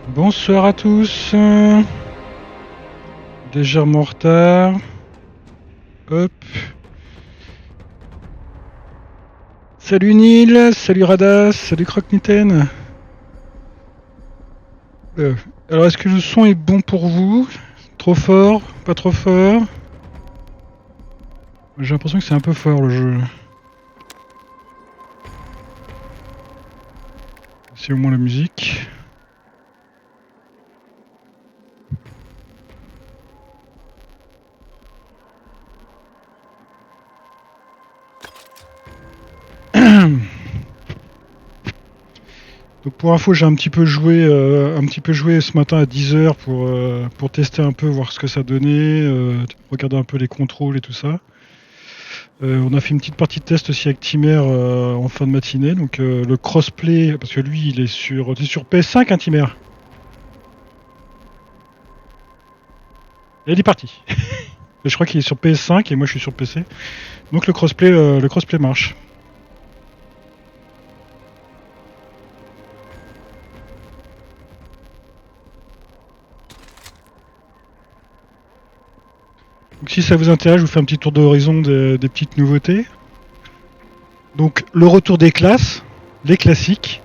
Bonsoir à tous. Légèrement en retard. Hop. Salut Neil, salut Radas, salut Croque-Mitaine. Euh, alors est-ce que le son est bon pour vous? Trop fort? Pas trop fort? J'ai l'impression que c'est un peu fort le jeu. C'est au moins la musique. Donc pour info, j'ai un petit peu joué ce matin à 10h pour tester un peu, voir ce que ça donnait, regarder un peu les contrôles et tout ça. On a fait une petite partie de test aussi avec Timer en fin de matinée, donc le crossplay, parce que lui il est sur PS5 hein, Timer. Et il est parti. Et je crois qu'il est sur PS5 et moi je suis sur PC. Donc le crossplay marche. Donc si ça vous intéresse, je vous fais un petit tour d'horizon des petites nouveautés. Donc le retour des classes, les classiques.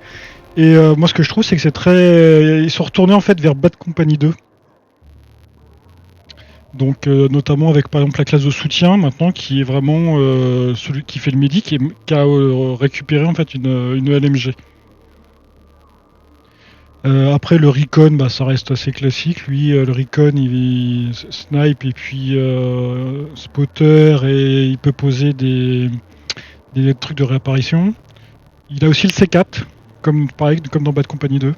Et moi ce que je trouve c'est que c'est très... Ils sont retournés en fait vers Bad Company 2. Donc notamment avec par exemple la classe de soutien maintenant qui est vraiment celui qui fait le médic et qui a récupéré en fait une LMG. Après le recon, bah, ça reste assez classique. Lui, le recon, il snipe et puis spotter et il peut poser des trucs de réapparition. Il a aussi le C4, comme pareil, comme dans Bad Company 2.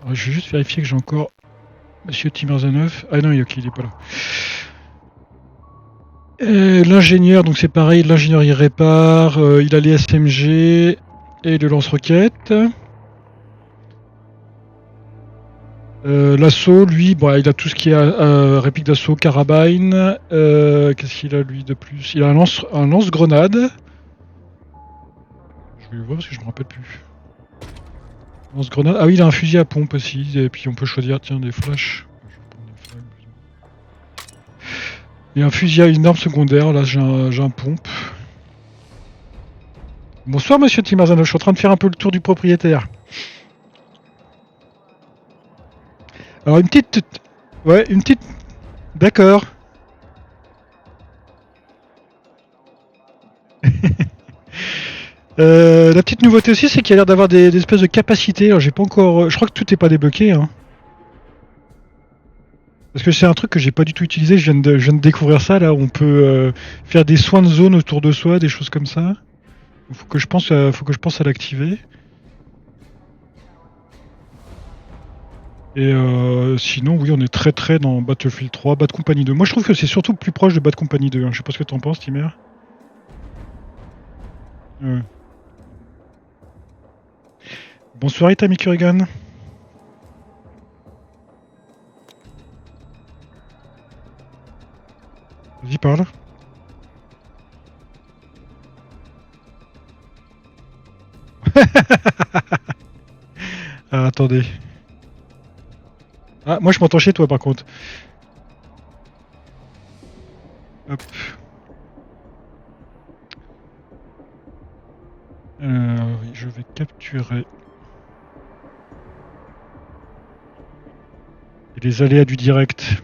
Alors, je vais juste vérifier que j'ai encore Monsieur Timmerzanov. Ah non, ok, il est pas là. L'ingénieur, donc c'est pareil, l'ingénieur il répare, il a les SMG et le lance-roquettes. L'assaut, lui, bah, il a tout ce qui est réplique d'assaut, carabine. Qu'est-ce qu'il a lui de plus? Il a un lance-grenade. Je vais le voir parce que je me rappelle plus. Lance-grenade. Ah oui, il a un fusil à pompe aussi. Et puis on peut choisir, tiens, des flashs. Je vais prendre des flammes. Il y a un fusil à une arme secondaire. Là, j'ai un pompe. Bonsoir, monsieur Timarzano. Je suis en train de faire un peu le tour du propriétaire. Alors, une petite. Ouais, une petite. D'accord. La petite nouveauté aussi, c'est qu'il y a l'air d'avoir des espèces de capacités. Alors, j'ai pas encore. Je crois que tout n'est pas débloqué. Hein. Parce que c'est un truc que j'ai pas du tout utilisé. Je viens de découvrir ça là. On peut faire des soins de zone autour de soi, des choses comme ça. Faut que je pense à l'activer. Et sinon, oui, on est très très dans Battlefield 3, Bad Company 2. Moi, je trouve que c'est surtout plus proche de Bad Company 2. Hein. Je sais pas ce que t'en penses, Timer. Ouais. Bonsoir, Itami Kurigan. Vas-y, parle. Ah, attendez. Ah, moi, je m'entends chez toi, par contre. Hop. Oui, je vais capturer. Et les aléas du direct.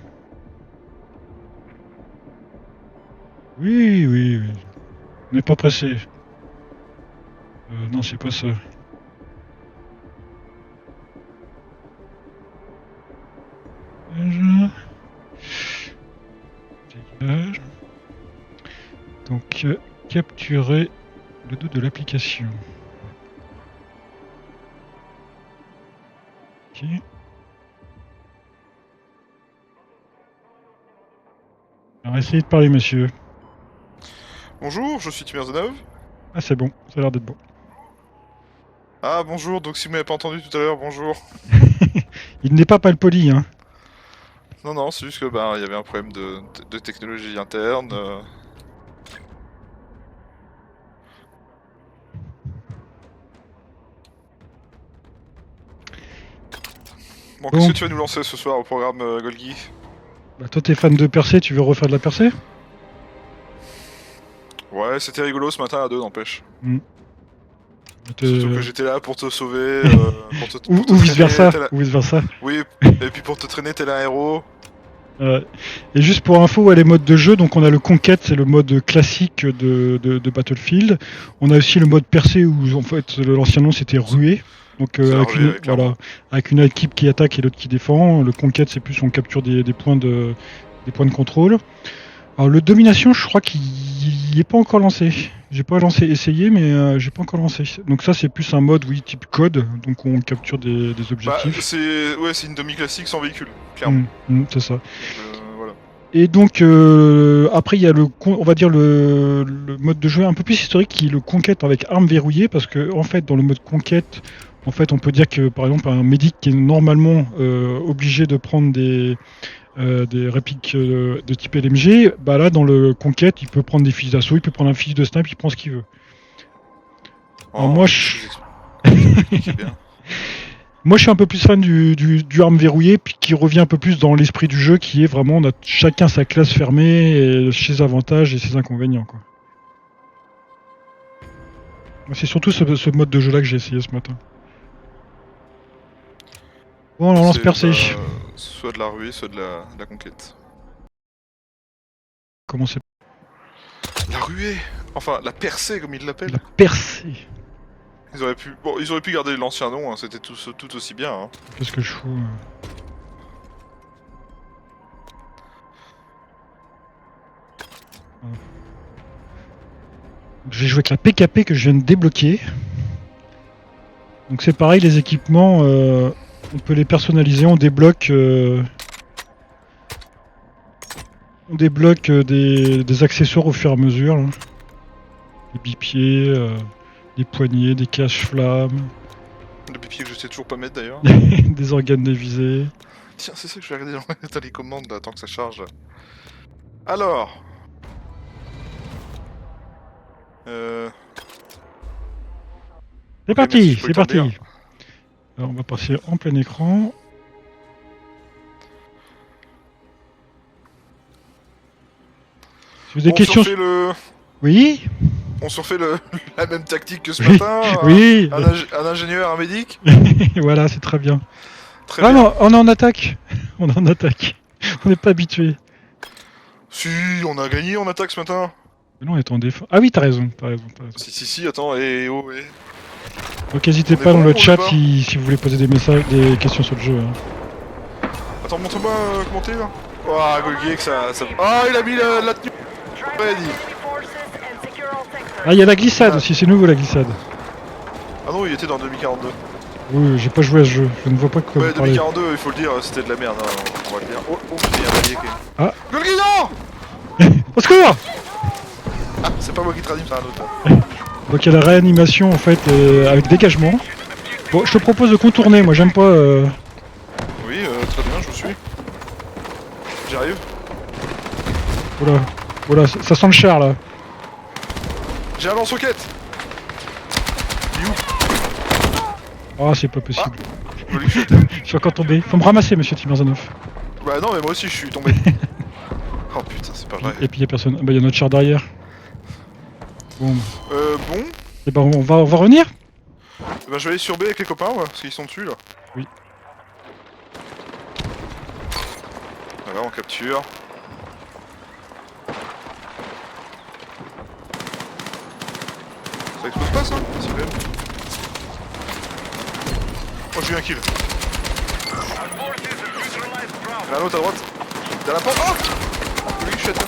Oui, oui, oui. On n'est pas pressé. Non, c'est pas ça. Dégage. Donc, capturer le dos de l'application. Ok. Alors, essayez de parler, monsieur. Bonjour, je suis Timerzanov. Ah, c'est bon. Ça a l'air d'être bon. Ah bonjour, donc si vous m'avez pas entendu tout à l'heure, bonjour. Il n'est pas poli, hein. Non, non, c'est juste que il y avait un problème de technologie interne. Bon, Bon. qu'est-ce que tu vas nous lancer ce soir au programme Golgi? Bah, toi, t'es fan de percée, tu veux refaire de la percée? Ouais, c'était rigolo ce matin à 2, n'empêche. Surtout que Te- j'étais là pour te sauver, pour te Ou vice traîner, versa, tel... ou vice versa. Oui, et puis pour te traîner tel un héros. Et juste pour info, ouais, les modes de jeu, donc on a le Conquête, c'est le mode classique de Battlefield. On a aussi le mode percé où en fait l'ancien nom c'était ruée. Donc C'est la avec ruée, une clairement. voilà, avec une équipe qui attaque et l'autre qui défend. Le Conquête c'est plus on capture des points de contrôle. Alors le Domination, je crois qu'il est pas encore lancé. J'ai pas essayé, mais j'ai pas encore lancé. Donc ça c'est plus un mode oui type code, donc on capture des Bah, objectifs. c'est une demi-classique sans véhicule, clairement. C'est ça. Donc, voilà. Et donc après il y a on va dire le mode de jeu un peu plus historique qui est le conquête avec armes verrouillées parce que en fait dans le mode conquête en fait on peut dire que par exemple un médic qui est normalement obligé de prendre des répliques de type LMG, bah là dans le conquête il peut prendre des fusils d'assaut, il peut prendre un fusil de snipe, il prend ce qu'il veut. Alors Oh, moi vous expliquez bien. Moi, je suis un peu plus fan du arme verrouillée, puis qui revient un peu plus dans l'esprit du jeu, qui est vraiment on a chacun sa classe fermée, et ses avantages et ses inconvénients. Quoi. C'est surtout ce mode de jeu-là que j'ai essayé ce matin. Bon, on lance C'est percé. soit de la ruée, soit de la conquête. Comment c'est La ruée. Enfin, la percée, comme ils l'appellent. la percée? Ils auraient pu garder l'ancien nom, hein, c'était tout aussi bien. Hein. Qu'est-ce que je fous Je vais jouer avec la PKP que je viens de débloquer. Donc c'est pareil, les équipements, on peut les personnaliser, on débloque des accessoires au fur et à mesure. Là. Des bipieds, des poignets, des cache-flammes, Le papier que je sais toujours pas mettre d'ailleurs. des organes dévisés. Tiens, c'est ça que je vais regarder dans les commandes là, tant que ça charge. Alors. C'est Ok, parti, merci, je peux c'est le parti. dire. Alors on va passer en plein écran. Si vous avez des questions... Oui. On surfait la même tactique que ce Oui. matin. Oui. Un ingénieur, un médic. Voilà, c'est très bien. Très Ah bien. non, on est en attaque. On est en attaque. On n'est pas habitué. Si, on a gagné en attaque ce matin. Mais non, on est en défense. Ah oui, t'as raison. Si, attends, oh, et... Donc n'hésitez On est pas dans bon, le on est chat pas si vous voulez poser des questions sur le jeu. Hein. Attends, montre-moi comment t'es là. Oh, Golgier, ça... Ah, il a mis la tenue. Ouais, dit. Ah, il y a la glissade aussi, c'est nouveau la glissade. Ah non, il était dans 2042. Oui, j'ai pas joué à ce jeu, je ne vois pas de quoi Ouais, vous parlez. 2042, il faut le dire, c'était de la merde, hein, on va le dire. Oh, il y a un allié quand même. Ah. Golgi, non. Au secours! Ah, c'est pas moi qui traduis, c'est un autre. Donc il y a la réanimation en fait avec dégagement. Bon, je te propose de contourner, moi j'aime pas... Oui, très bien, je vous suis. J'arrive. Voilà, ça sent le char là. J'ai un lance-roquette. Il est où? Ah, c'est pas possible. Golgi, je suis à terre. Je suis encore tombé. Faut me ramasser, monsieur Timmerzanov. Bah non, mais moi aussi je suis tombé. Oh putain, c'est pas vrai. Et puis il y a personne. Bah, il y a notre char derrière. Bon. Bon. Et bah, on va revenir? Bah je vais aller sur B avec les copains, ouais, parce qu'ils sont dessus là. Oui. Voilà, on capture. Ça explose pas ça? C'est quand même. Oh, j'ai eu un kill. Il y en a un autre à droite. Derrière la porte. Oh! Oui, je suis à terre.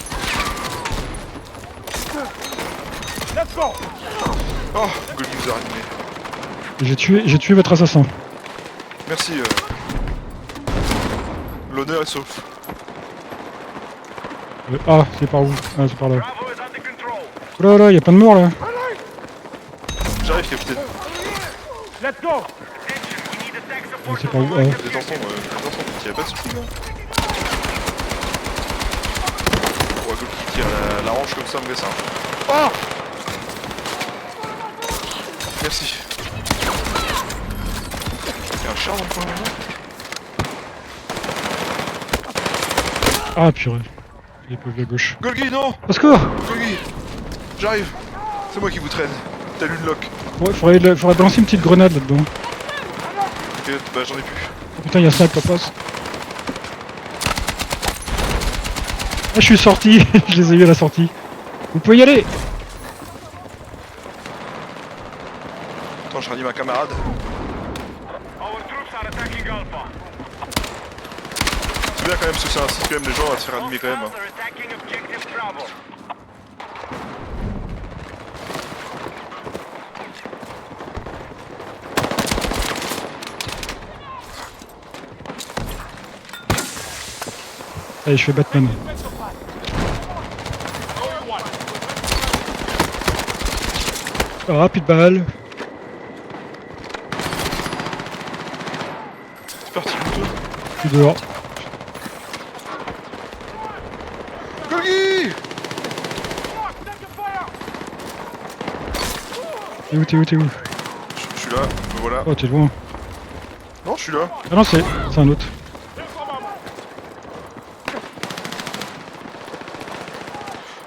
Oh, Golgi nous a ranimé. J'ai tué votre assassin. Merci. L'honneur est sauf. Ah, c'est par où? Ah, c'est par là. Oh là là, y a plein de morts là. J'arrive, capitaine. Ah, c'est par où? Ah. Détention, il pas de soucis là. Oh, Golgi qui tire la hanche comme ça, me ça. Oh! Merci. Il y a un char dans le coin là. Ah purée. Les peuvent à gauche. Golgi, non! Au secours! Golgi! J'arrive! C'est moi qui vous traîne. T'as lu le lock. Ouais, faudrait balancer une petite grenade là-dedans. Ok, bah j'en ai plus. Oh putain, y'a ça qui passe. Ah, je suis sorti, je les ai eu à la sortie. Vous pouvez y aller! Attends, je ranime un camarade. C'est bien quand même, parce que ça incite quand même les gens à se faire animer quand même. Hein. Allez, je fais Batman. Ah, plus de balles. C'est parti, plutôt. Je suis dehors. Golgi! T'es où? Je suis là, me voilà. Oh, t'es loin. Non, je suis là. Ah non, c'est un autre.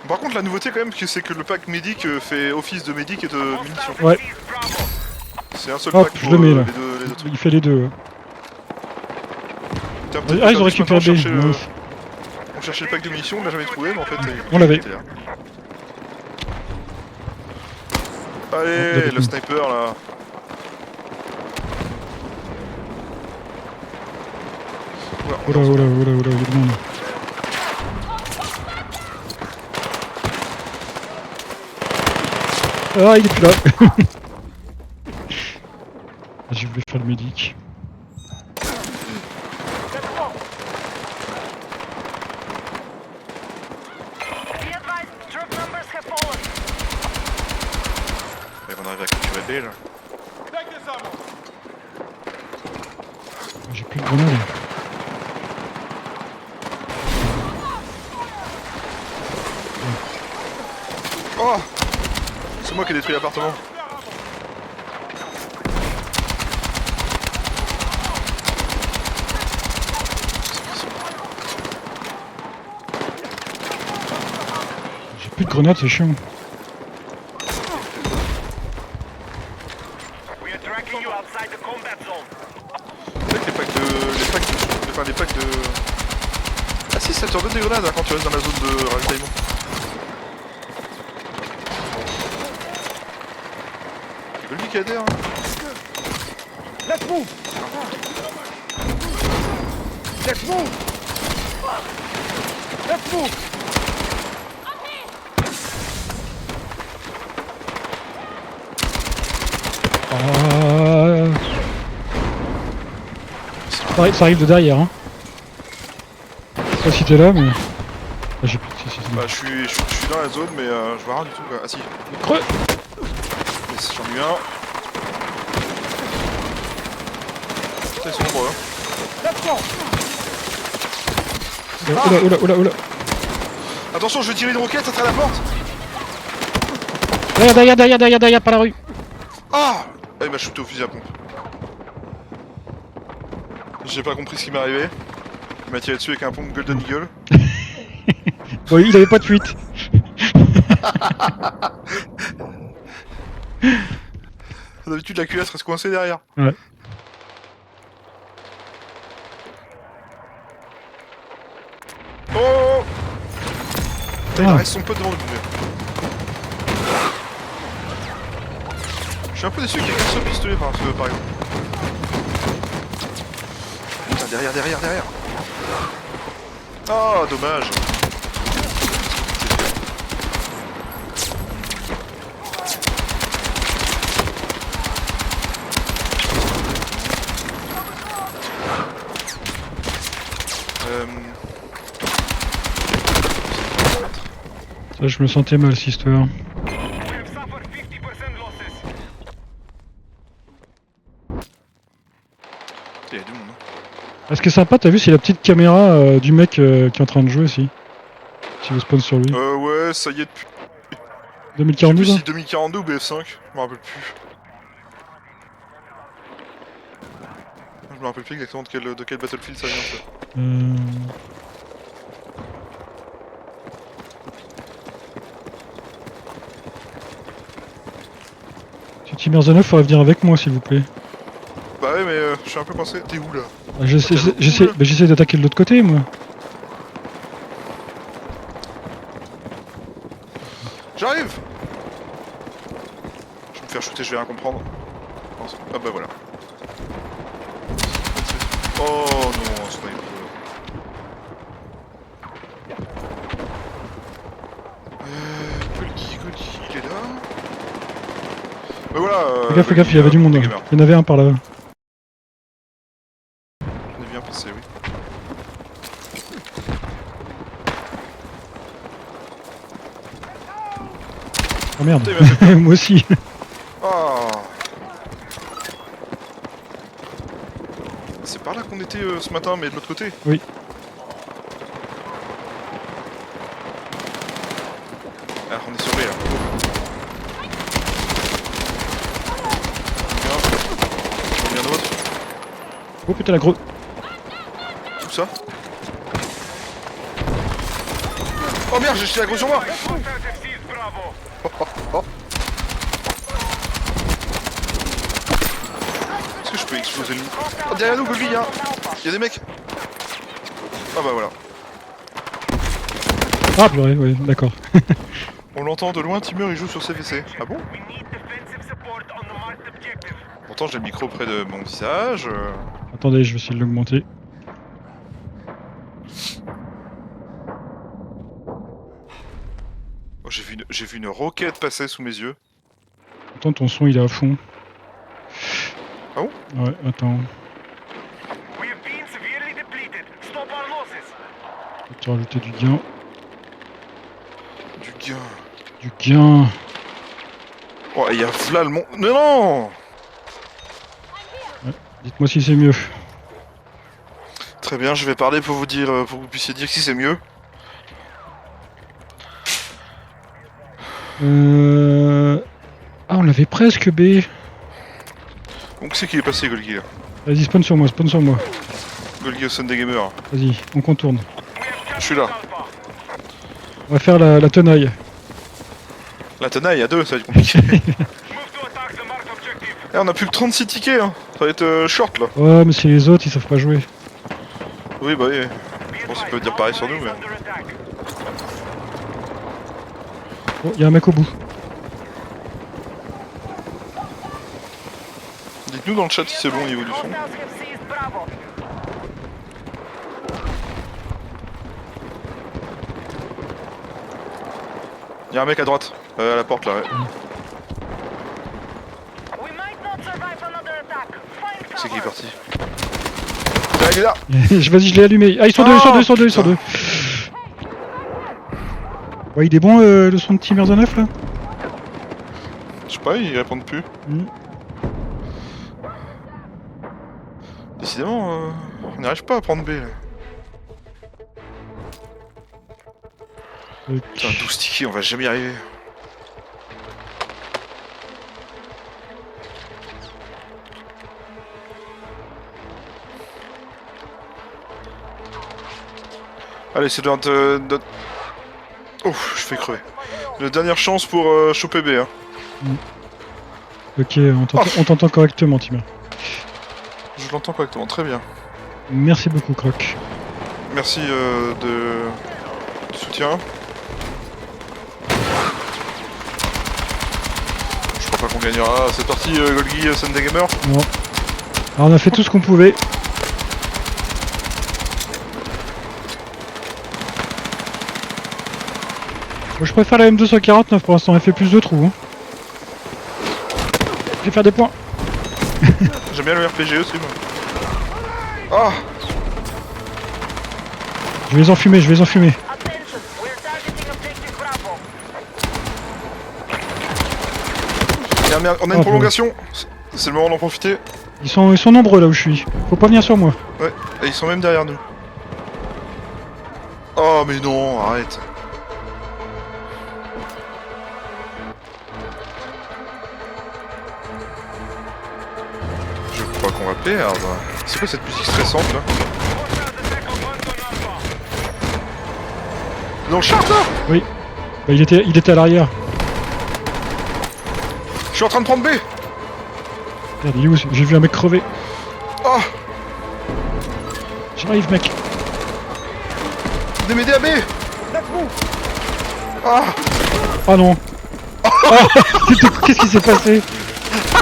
Par contre, la nouveauté quand même, c'est que le pack médic fait office de médic et de munitions. Ouais. C'est un seul Hop, pack je pour le mets là. les autres. Il fait les deux. Ouais. Putain, peut-être Ah, ils ont que récupéré on cherchait, B. on cherchait le pack de munitions, on l'a jamais trouvé, mais en fait, On l'avait. était là. Allez, le sniper là. Oula, il y a du monde. Ah, il est plus là. J'ai voulu faire le médic. Et on arrive à capturer B là. J'ai plus de grenades. Oh! C'est moi qui ai détruit l'appartement. J'ai plus de grenades, c'est chiant. Les packs de... Ah si, ça te redonne des grenades hein, quand tu restes dans la zone de ravitaillement. C'est lui qui adhère hein. Let's move! Let's move! Let's move! Ça arrive de derrière, hein. Je sais pas si t'es là, mais... Ah, j'ai plus... Si. Bah je suis dans la zone mais je vois rien du tout quoi. Ah si. Creux. Yes, j'en ai eu un. Putain, ils sont nombreux hein. Oula. Attention, je vais tirer une roquette à travers la porte. Derrière, par la rue. Ah! Ah, il m'a shooté au fusil à pompe. J'ai pas compris ce qui m'est arrivé. Il m'a tiré dessus avec un pompe Golden Eagle. Bon, il avait pas de fuite. D'habitude, la culasse reste coincée derrière. Ouais. Oh! Putain, il Ah. reste son pote devant nous. Je suis un peu déçu qu'il y ait qu'un seul pistolet par exemple. Putain, derrière. Oh, dommage. Ça, je me sentais mal, cette histoire. Il y a du monde. Hein. Ah, ce qui est sympa, t'as vu, c'est la petite caméra du mec qui est en train de jouer aussi. Si vous spawn sur lui. Ouais, ça y est depuis. 2042, Je sais là plus si 2042 ou BF5, je me rappelle plus. Je me rappelle plus exactement de quel Battlefield ça vient ça. Ce petit Merzenov, faudrait venir avec moi s'il vous plaît. Bah ouais, mais je suis un peu coincé. T'es où là? Ah, j'essaie d'attaquer de l'autre côté moi. J'arrive! Je vais me faire shooter, je vais rien comprendre. Ah bah voilà. Oh non, sniper. Golgi, il est là. Bah voilà. Fais gaffe, il y avait du monde. gamer. Il y en avait un par là. On est bien passé, oui. Oh merde, Putain, il m'a fait moi aussi. Ah. C'est par là qu'on était ce matin, mais de l'autre côté. Oui. Ah, on est surveillé là. Bien. Un autre. Oh putain la grosse. Tout ça. Oh merde, j'ai jeté la grosse sur moi. Est-ce que je peux exploser le... Oh, derrière nous, Golgi, hein. Y'a des mecs. Ah bah voilà. Ah purée, ouais, d'accord. On l'entend de loin, Timur il joue sur CVC. Ah bon? Pourtant j'ai le micro près de mon visage. Attendez, je vais essayer de l'augmenter. Oh, j'ai vu une roquette passer sous mes yeux. Attends, ton son il est à fond. Ah bon? Ouais, attends. Je vais te rajouter du gain. Du gain. Du gain. Oh, il y a là le monde. Non! Dites-moi si c'est mieux. Très bien, je vais parler pour vous dire, pour que vous puissiez dire si c'est mieux. Ah, on l'avait presque B. Donc c'est qui est passé, Golgi là? Vas-y, spawn sur moi, spawn sur moi. Golgi au Sunday Gamer. Vas-y, on contourne. Je suis là. On va faire la tenaille. La tenaille à deux, ça va être compliqué. Eh, on a plus que 36 tickets, hein. Ça va être short là. Ouais, mais c'est les autres, ils savent pas jouer. Oui, bah oui. Je pense qu'ils peuvent dire pareil sur nous, mais. Oh, y'a un mec au bout. Dites-nous dans le chat si c'est bon au niveau du son. Y'a un mec à droite, à la porte là, ouais. C'est qui est parti? Là, il est là! Vas-y, je l'ai allumé. Ah, ils sont deux, ils sont deux, ils sont deux, ils sont deux. Ouais, il est bon le son de petit Merzenov là? Je sais pas, ils répondent plus. Décidément, on n'arrive pas à prendre B là. Putain, 12 tickets, on va jamais y arriver. Allez, c'est notre... Ouf, je fais crever. La dernière chance pour choper B. Hein. Ok, on t'entend correctement, Timur. Je l'entends correctement, très bien. Merci beaucoup, Croc. Merci du soutien. Je crois pas qu'on gagnera. C'est parti, Golgi, Sunday Gamer. Non. Alors, on a fait tout ce qu'on pouvait. Moi, je préfère la M249 pour l'instant, elle fait plus de trous. Hein. Je vais faire des points. J'aime bien le RPG aussi, moi. Ah! Je vais les enfumer, je vais les enfumer. On a une prolongation. C'est le moment d'en profiter. Ils sont nombreux là où je suis. Faut pas venir sur moi. Ouais, et ils sont même derrière nous. Oh, mais non, arrête. Je crois qu'on va perdre. C'est quoi cette musique stressante là? Dans le char là? Oui. Bah, il était à l'arrière. Je suis en train de prendre B. Merde, il est où? J'ai vu un mec crever. Oh! J'arrive, mec. Venez m'aider à B! Let's move. Ah! Oh non. Ah, qu'est-ce qui s'est passé?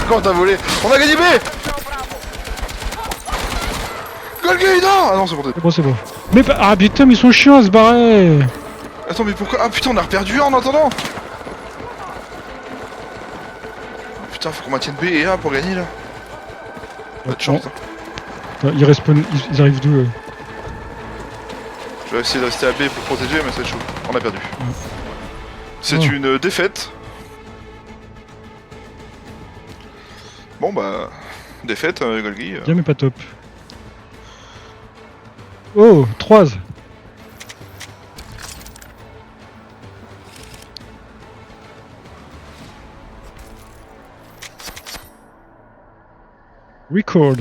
Comment t'as volé? On a gagné B! Golgate! Ah non, c'est bon. C'est bon, c'est bon. Mais ah putain, mais ils sont chiants à se barrer. Attends, mais pourquoi? Ah putain, on a reperdu en attendant! Putain, faut qu'on maintienne B et A pour gagner là. Pas de chance. Hein. Attends, ils respawnent, ils arrivent d'où? Je vais essayer de rester à B pour protéger, mais c'est chaud. On a perdu. C'est Oh. une défaite. Bon bah... Défaite, Golgi. Bien, mais pas top. Oh, 3. Record.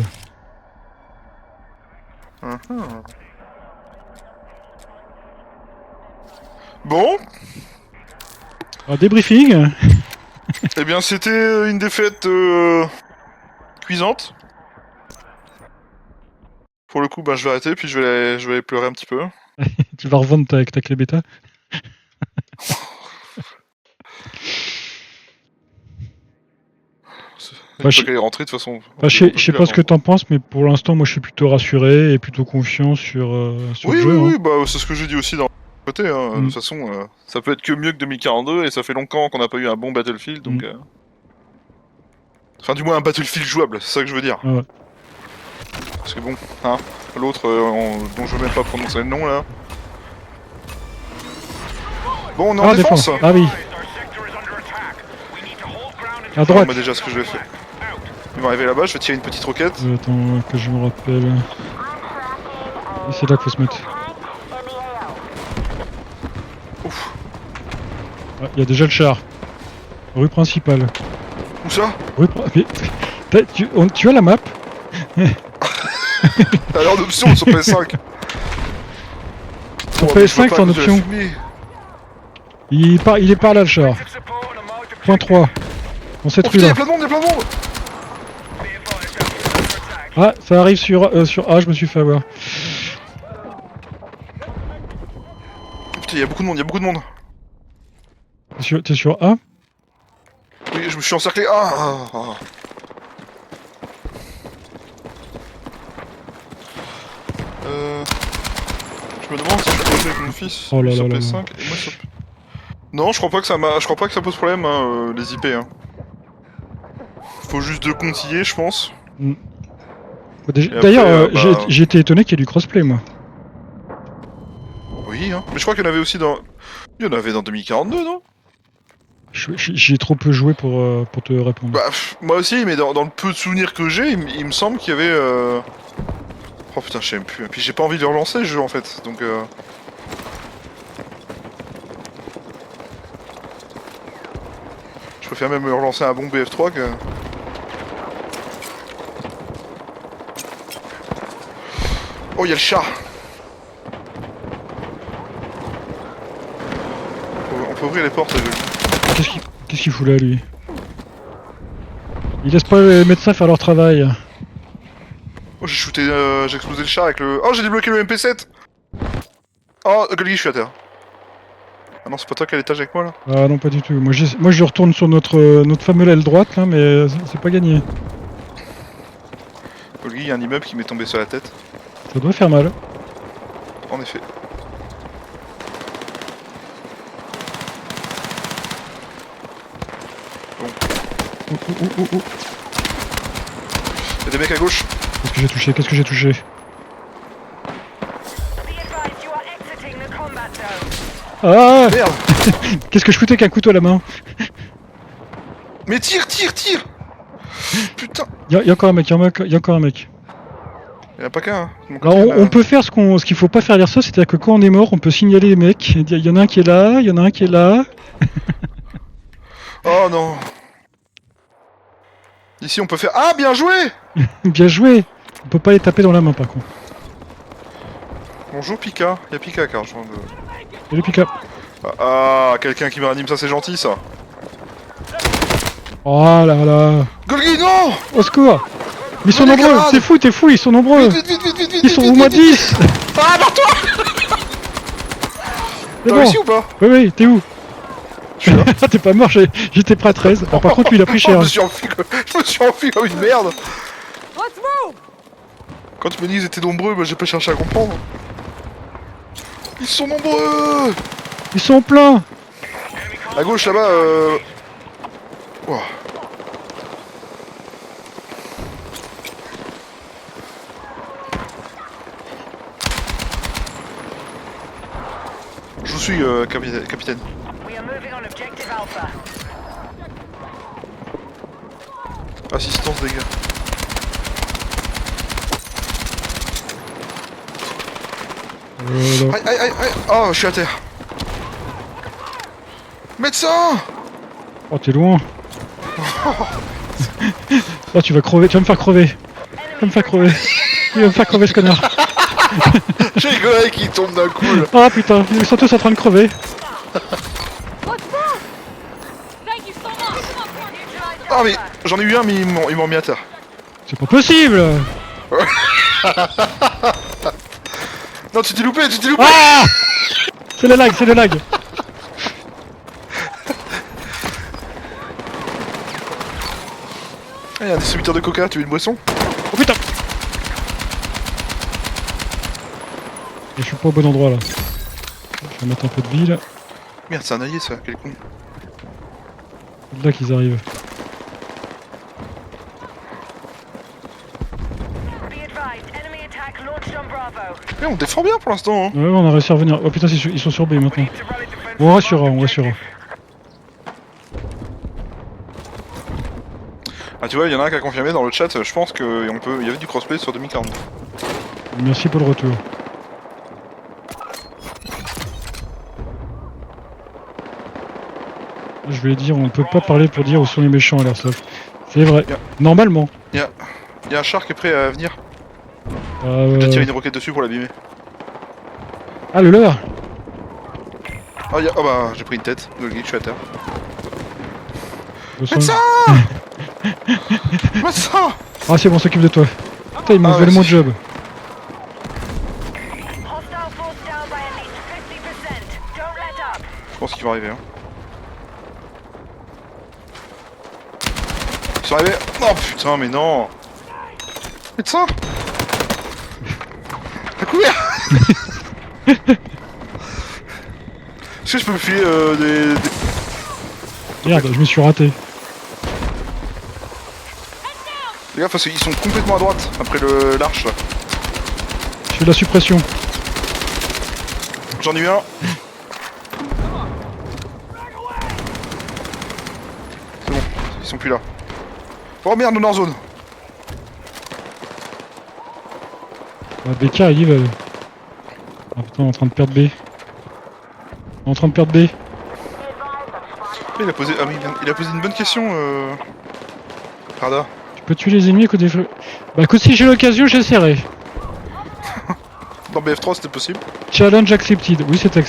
Bon, Alors, débriefing. eh bien c'était une défaite cuisante. Pour le coup, bah je vais arrêter, puis je vais aller pleurer un petit peu. Tu vas revendre avec ta clé bêta. Une Bah, fois qu'elle est rentrée, de toute façon... Bah, je sais pas ce que t'en penses, mais pour l'instant, moi je suis plutôt rassuré et plutôt confiant sur Oui, le jeu. oui, Hein. oui, bah c'est ce que j'ai dit aussi dans le côté. Hein. De toute façon, ça peut être que mieux que 2042, et ça fait longtemps qu'on n'a pas eu un bon Battlefield, donc... Enfin, du moins un Battlefield jouable, c'est ça que je veux dire. Ah ouais. Parce que bon, hein, l'autre dont je veux même pas prononcer le nom là. Bon, on est en Ah, défense. Ah oui, à droite. Moi déjà ce que je vais faire. Ils vont arriver là-bas, je vais tirer une petite roquette. Attends, que je me rappelle. Et c'est là qu'il faut se mettre. Ouf. Ah, il y a déjà le char. Rue principale. Où ça? Mais, tu as la map? T'as l'air d'option sur PS5. Sur Oh, mais je vois PS5, pas c'est en à cause de la option. fumée. Il est par là le char. Point 3. Dans cette Oh rue putain, là. y'a plein de monde, y'a plein de monde. Ah, ça arrive sur A, je me suis fait avoir. Putain, y'a beaucoup de monde, y'a beaucoup de monde. T'es sur A? Oui, je me suis encerclé. Ah. Je me demande si je peux jouer avec mon fils Oh là sur là là PS5 et moi sur... Non, je crois pas que ça pose problème, hein, les IP. Hein. Faut juste deux comptes y, je pense. D'ailleurs, après, j'ai été étonné qu'il y ait du crossplay, moi. Oui, hein. Mais je crois qu'il y en avait aussi dans... Il y en avait dans 2042, non? J'ai trop peu joué pour te répondre. Bah, moi aussi, mais dans le peu de souvenirs que j'ai, il me semble qu'il y avait... Oh putain, je sais même plus. Et puis j'ai pas envie de le relancer, le jeu, en fait. Donc, je préfère même relancer un bon BF3 que... Oh, y'a le chat. On peut ouvrir les portes, Qu'est-ce qu'il fout là, lui? Il laisse pas les médecins faire leur travail. Oh, j'ai shooté, j'ai explosé le chat avec le... Oh, j'ai débloqué le MP7. Oh, Golgi, je suis à terre. Ah non, c'est pas toi qui as l'étage avec moi, là? Ah non, pas du tout. Moi, je retourne sur notre fameux aile droite, là, mais c'est pas gagné. Golgi, y'a un immeuble qui m'est tombé sur la tête. Ça doit faire mal. En effet. Bon. Oh. Y'a des mecs à gauche. Qu'est-ce que j'ai touché? Ah Merde. Qu'est-ce que je foutais avec un couteau à la main? Mais tire. Putain. Y'a encore un mec, y'a encore un mec. Y'en a pas qu'un, hein. De mon Alors côté, on peut faire ce qu'il faut pas faire dire ça, c'est-à-dire que quand on est mort, on peut signaler les mecs, et dire il y en a un qui est là, il y en a un qui est là. Oh non. Ici on peut faire... Ah, bien joué. Bien joué. On peut pas les taper dans la main par contre. Bonjour Pika. Y'a Pika car je... Salut Pika. Ah, quelqu'un qui me ranime, ça c'est gentil ça. Oh là là. Golgi, non! Au secours. Ils sont Venez, nombreux, camarades. t'es fou, ils sont nombreux. Vite, vite, vite, vite, vite, Ils sont vite, au moins vite, vite. 10. Ah, barre-toi! C'est T'as bon. réussi ou pas? Oui, t'es où? Je suis là. T'es pas mort, j'étais prêt à 13. Ah, par contre, lui, il a pris cher. Je me suis enfui comme une merde. Let's move! Quand tu m'as dit qu'ils étaient nombreux, moi j'ai pas cherché à comprendre. Ils sont nombreux! Ils sont pleins. À gauche là-bas, Ouah. Je vous suis, capitaine. We are moving on objective Alpha. Assistance, les gars. Voilà. Aïe, aïe, aïe, aïe. Oh, je suis à terre. Médecin! Oh, t'es loin. Oh, tu vas crever, tu vas me faire crever. Tu vas me faire crever. Il va me faire crever ce connard. J'ai rigolé qui tombe d'un coup là. Ah putain, ils sont tous en train de crever. Let's move! Thank you so much! Come on, Neutralize Ah mais Alpha. j'en ai eu un mais ils m'ont mis à terre. C'est pas possible. Non tu t'es loupé, tu t'es loupé. Ah, c'est le lag, c'est le lag. Ah, y'a un distributeur de coca, tu veux une boisson? Oh putain. Je suis pas au bon endroit là. Je vais mettre un peu de bile. Merde c'est un allié ça, quel con. C'est là qu'ils arrivent. Be advised, enemy attack launched on Bravo. Mais on défend bien pour l'instant hein. Ouais, on a réussi à revenir. Oh putain, ils sont sur B maintenant. Bon, on rassurera, on rassurera. Ah tu vois, il y en a un qui a confirmé dans le chat, je pense qu'il y avait du crossplay sur 2040. Merci pour le retour. Je vais dire, on ne peut pas parler pour dire où sont les méchants à l'airsoft. C'est vrai. Yeah. Normalement. Il y a un char qui est prêt à venir. Euh... J'ai tiré une roquette dessus pour l'abîmer. Ah, le leurre. Ah, oh bah j'ai pris une tête, Golgi, je suis à terre. Je Médecin! sens- Médecin! Ah, c'est bon, on s'occupe de toi. Putain, ils m'ont Ah, volé mon merci. job. Hostile force down by at least 50%. Don't let up. Je pense qu'il va arriver hein. Ils sont arrivés. Oh putain mais non! Médecin! À couvert! Est-ce que je peux me filer des... Merde, je me suis raté. Les gars, parce qu'ils sont complètement à droite, après l'arche là. Je fais de la suppression. J'en ai eu un. C'est bon, ils sont plus là. Oh merde, on est en zone. Ah, BK arrive. Ah putain, on est en train de perdre B. On est en train de perdre B. Il a posé, il a posé une bonne question, Rada. Tu peux tuer les ennemis à côté des... Bah écoute, si j'ai l'occasion, j'essaierai. Dans BF3 c'était possible. Challenge accepted. Oui, c'était...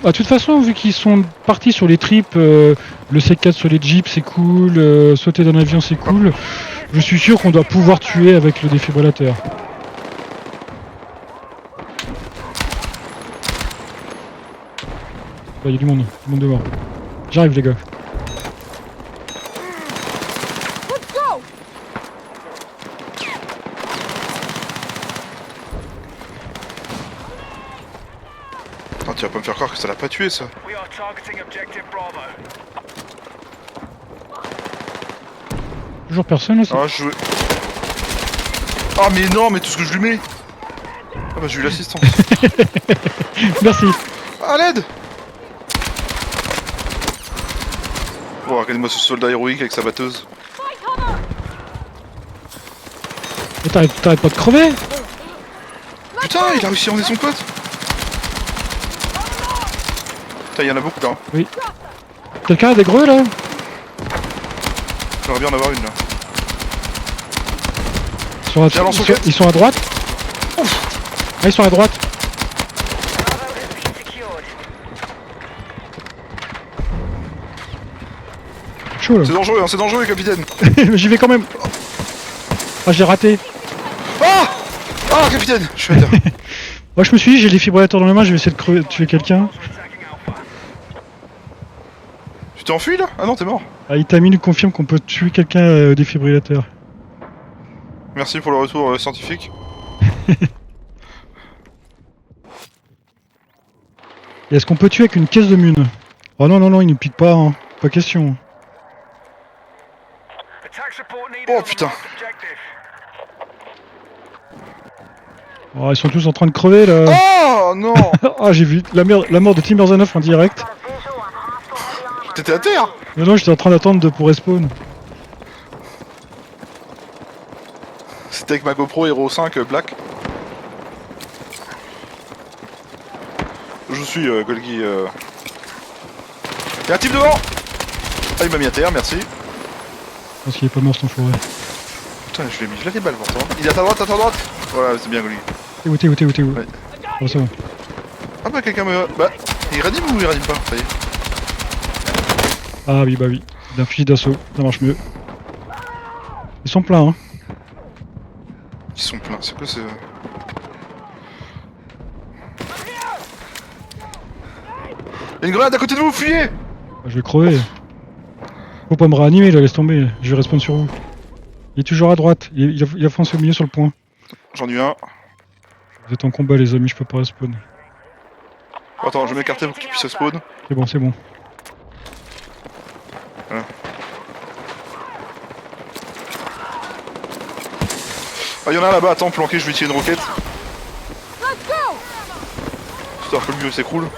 Ah, de toute façon, vu qu'ils sont partis sur les trips, le C4 sur les jeeps, c'est cool, sauter d'un avion, c'est cool. Je suis sûr qu'on doit pouvoir tuer avec le défibrillateur. Là, il y a du monde dehors. J'arrive, les gars. Let's go! Attends, tu vas pas me faire croire que ça l'a pas tué ça. We are targeting objective Bravo. Toujours personne aussi. Ah, je jouais. Ah, mais non, mais tout ce que je lui mets. Ah, bah j'ai eu l'assistance. Merci. À l'aide! Oh, regardez-moi ce soldat héroïque avec sa batteuse. Mais t'arrêtes pas de crever. Putain, il a réussi à emmener son pote! Putain, il y en a beaucoup là. Quelqu'un a des greux là? J'aimerais bien en avoir une là. Tiens, lance roquette. ils sont à droite. Ah, ils sont à droite. Bravo has been secured. chaud là. C'est dangereux, capitaine. J'y vais quand même. Ah, j'ai raté. Ah Ah, capitaine, je suis à terre. Moi, je me suis dit, j'ai les fibrillateurs dans les mains, je vais essayer de tuer quelqu'un. Tu t'es enfui là? Ah non, t'es mort. Ah, Itamine nous confirme qu'on peut tuer quelqu'un au défibrillateur. Merci pour le retour scientifique. Et est-ce qu'on peut tuer avec une caisse de mune? Oh non, non, non, il nous pique pas, hein. Pas question. Attack support needed Oh, on the putain. last objective. Oh, ils sont tous en train de crever là. Oh non. Ah, j'ai vu la mort de Timberzenov en direct. T'étais à terre. Non, non, j'étais en train d'attendre pour respawn. C'était avec ma GoPro Hero 5 Black. Je suis Golgi. Y'a un type devant. Ah, il m'a mis à terre, merci. Je pense qu'il est pas mort cet enfoiré. Putain, je l'ai des balles pourtant. Il est à ta droite, Voilà, c'est bien Golgi. T'es où? Ouais. Oh, c'est bon. Ah bah quelqu'un me... Bah, il ranime ou il ranime pas? Ça y est. Ah oui, bah oui. Il a un fusil d'assaut, ça marche mieux. Ils sont pleins, hein. Ils sont pleins, c'est quoi ce... Y'a une grenade à côté de vous, fuyez! Bah, je vais crever. Faut pas me réanimer là, laisse tomber. Je vais respawn sur vous. Il est toujours à droite. Il a foncé au milieu sur le point. J'en ai eu un. Vous êtes en combat les amis, je peux pas respawn. Attends, je vais m'écarter pour qu'il puisse spawn. C'est bon, c'est bon. Voilà. Ah, y'en a un là-bas, attends, planqué, je vais tirer une roquette. Let's go! Histoire que le mur s'écroule. Be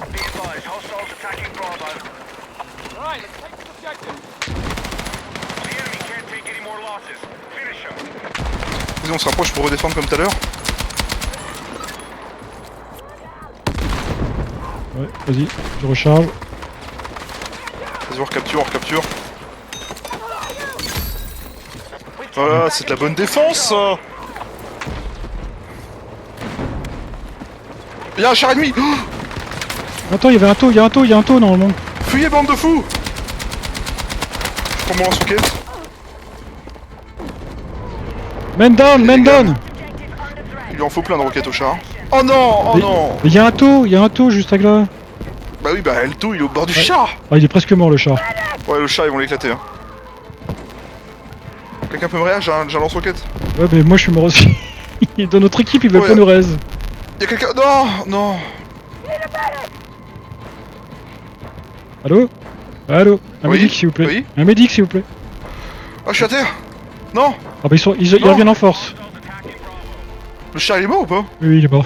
advised, hostiles attacking Bravo. Alright, let's take this objective. The enemy can't take any more losses. Finish them. Vas-y, on se rapproche pour redéfendre comme tout à l'heure. Ouais, vas-y, je recharge. Vas-y, on recapture. Voilà, c'est de la bonne défense ça. Y'a un char ennemi. Oh, Attends, il y avait un taux, il y a un taux normalement. fuyez, bande de fous. Je prends mon lance-roquette. Man down, man down. Il lui en faut plein de roquettes au char. Oh non, oh non. Mais il y a un taux juste à là. Bah oui, bah le tout, il est au bord du char. Ah, il est presque mort le char. Ouais, le char, ils vont l'éclater. Hein. Quelqu'un peut me réagir? J'ai un lance-roquette. Ouais, mais moi je suis mort aussi. Dans notre équipe, ils veulent Ouais. pas nous raise. Y'a quelqu'un... Non, non. Allô? Allô? Un Oui, médic s'il vous plaît. oui. Un médic s'il vous plaît. Ah, je suis à terre. Non. Ah bah ils Non. reviennent en force. Le char, il est mort ou pas? Oui, il est mort.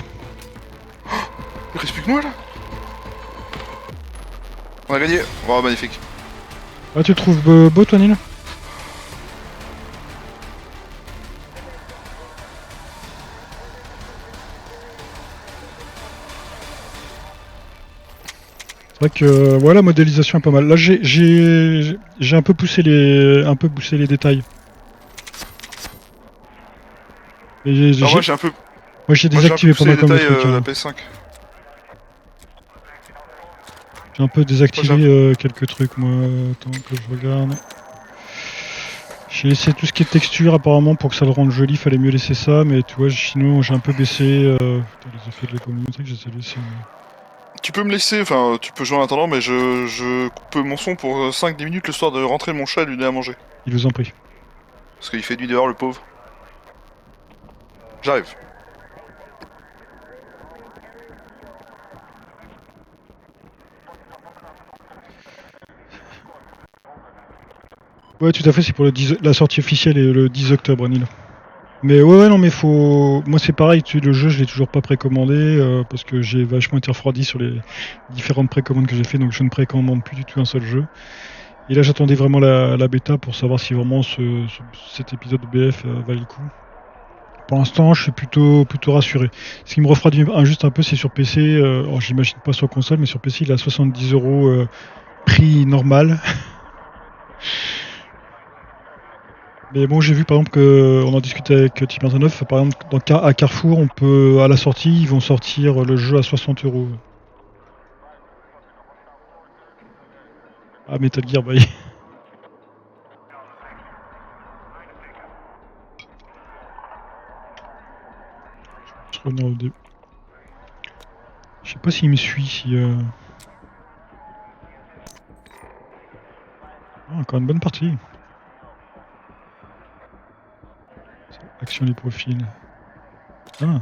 Il reste plus que moi là. On a gagné. Oh, magnifique. Ah, tu le trouves beau toi Neil? C'est vrai que ouais, la modélisation est pas mal. Là j'ai un peu poussé les détails. Et Alors moi, j'ai un peu... moi j'ai Moi, j'ai un peu désactivé poussé pendant les comme le détails truc. de Hein. la PS5. J'ai un peu désactivé Moi, quelques trucs moi. Attends que je regarde. J'ai laissé tout ce qui est texture apparemment pour que ça le rende joli, fallait mieux laisser ça, mais tu vois sinon j'ai un peu baissé putain, les effets de l'économétrique, j'ai laissé. Tu peux me laisser, enfin, tu peux jouer en attendant, mais je coupe mon son pour 5-10 minutes le soir de rentrer mon chat et lui donner à manger. Il vous en prie. Parce qu'il fait nuit dehors, le pauvre. J'arrive. Ouais tout à fait, c'est pour la sortie officielle est le 10 octobre Neil. Mais ouais non mais faut. Moi c'est pareil, le jeu je l'ai toujours pas précommandé parce que j'ai vachement été refroidi sur les différentes précommandes que j'ai fait, donc je ne précommande plus du tout un seul jeu. Et là j'attendais vraiment la bêta pour savoir si vraiment cet épisode de BF valait le coup. Pour l'instant je suis plutôt rassuré. Ce qui me refroidit juste un peu c'est sur PC, alors j'imagine pas sur console, mais sur PC il est à 70 € prix normal. Mais bon, j'ai vu par exemple qu'on en discutait avec Timberzenov, par exemple à Carrefour, on peut à la sortie, ils vont sortir le jeu à 60 €. Ah, Metal Gear, bah. Je reviens au début. Je sais pas s'il me suit, si. Ah, encore une bonne partie. Action des profils. Ah,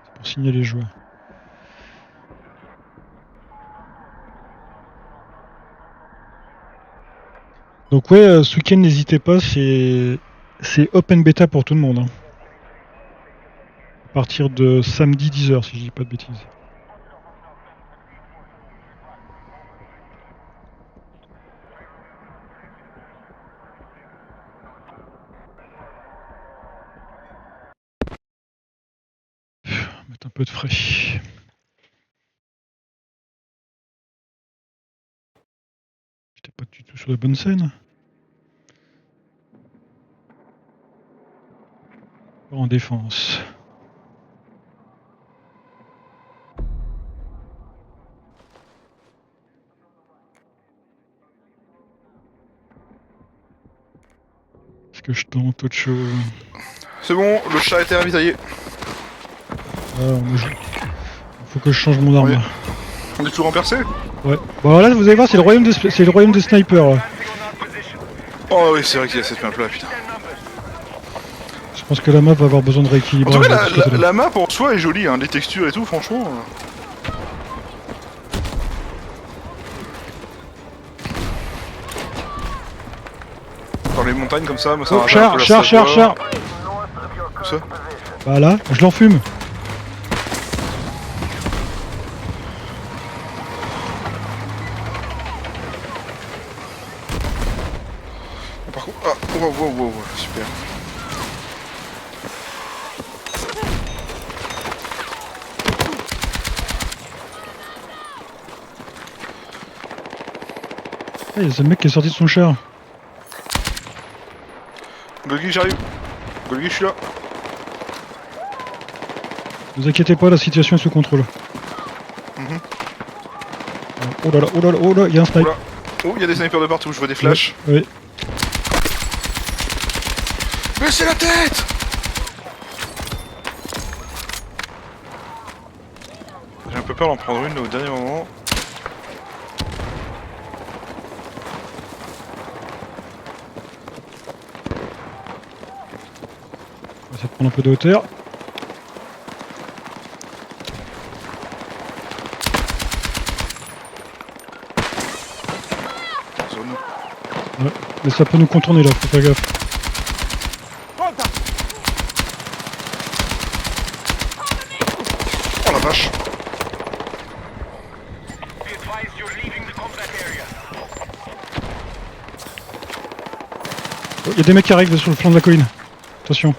c'est pour signaler les joueurs. Donc ouais, ce week-end, n'hésitez pas, c'est open beta pour tout le monde. Hein. À partir de samedi 10h, si je dis pas de bêtises. Mettre un peu de frais. J'étais pas du tout sur la bonne scène. En défense. Est-ce que je tente autre chose? C'est bon, le chat a été ravitaillé. Faut que je change mon arme. Oui. Là. On est toujours en percée? Ouais. Bon là, vous allez voir, c'est le royaume des snipers. Là. Oh oui, c'est vrai qu'il y a cette map là, putain. Je pense que la map va avoir besoin de En rééquilibrer. tout cas, la map en soi est jolie, hein, les textures et tout, franchement. Dans les montagnes comme ça, moi ça me rappelle un peu la Char. Savoie. Comme ça. Bah là, je l'enfume. Par contre, ah, wow, super. Il y a ce mec qui est sorti de son char. Golgi, j'arrive. Golgi, je suis là. Ne vous inquiétez pas, la situation est sous contrôle. Oh là, il y a un snipe. Oula. Oh, il y a des snipers de partout, je vois des flashs. Oui. Mais c'est la tête! J'ai un peu peur d'en prendre une là, au dernier moment. On va essayer de prendre un peu de hauteur. Zone. Ouais. Mais ça peut nous contourner là, faut faire gaffe. Oh la vache! Be advised you're leaving the combat area. Oh, il y a des mecs qui arrivent sur le flanc de la colline. Attention.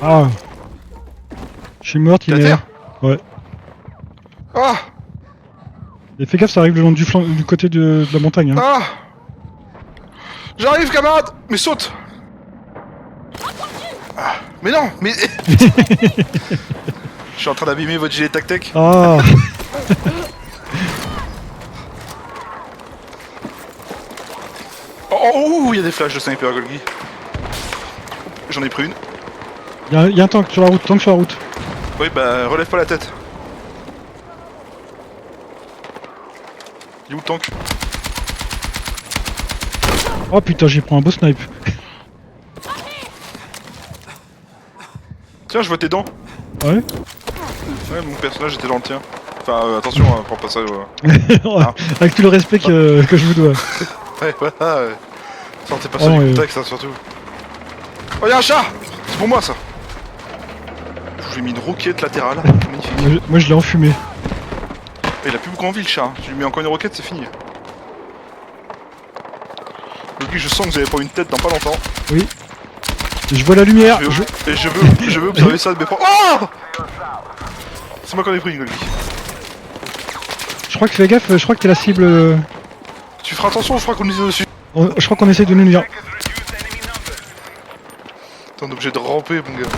Ah. Je suis mort, il T'es à est là. terre? Ouais. Ah! Et fais gaffe, ça arrive le long du flanc, du côté de la montagne. Hein. Ah! J'arrive, camarade! Mais saute! Ah, mais non! Mais... Je suis en train d'abîmer votre gilet tac-tac. Ah. Oh, il y a des flashs de sniper, Golgi. J'en ai pris une. Il y a un tank sur la route, Oui, bah, relève pas la tête. Il est où le tank? Oh putain, j'ai pris un beau snipe. Tiens, je vois tes dents. Ouais. Ouais, mon personnage était dans le tien. Enfin, attention, hein, pour pas ça. Ah. Avec tout le respect que je vous dois. Ouais, voilà. Sortez pas Oh, ça du ouais. contexte, hein, surtout. Oh, y'a un chat! C'est pour moi, ça. Je vous ai mis une roquette latérale. Magnifique. Moi je l'ai enfumé. Et il a plus beaucoup envie, le chat. Hein. Je lui mets encore une roquette, c'est fini. Golgi, je sens que vous avez pas une tête dans pas longtemps. Oui. Et je vois la lumière. Et je veux observer ça de mes propres... Oh! C'est moi qui en ai pris une, Golgi. Je crois que fais gaffe, je crois que t'es la cible. Tu feras attention, je crois qu'on est dessus. Je crois qu'on essaie de nous nuire. T'es obligé de ramper, mon gars.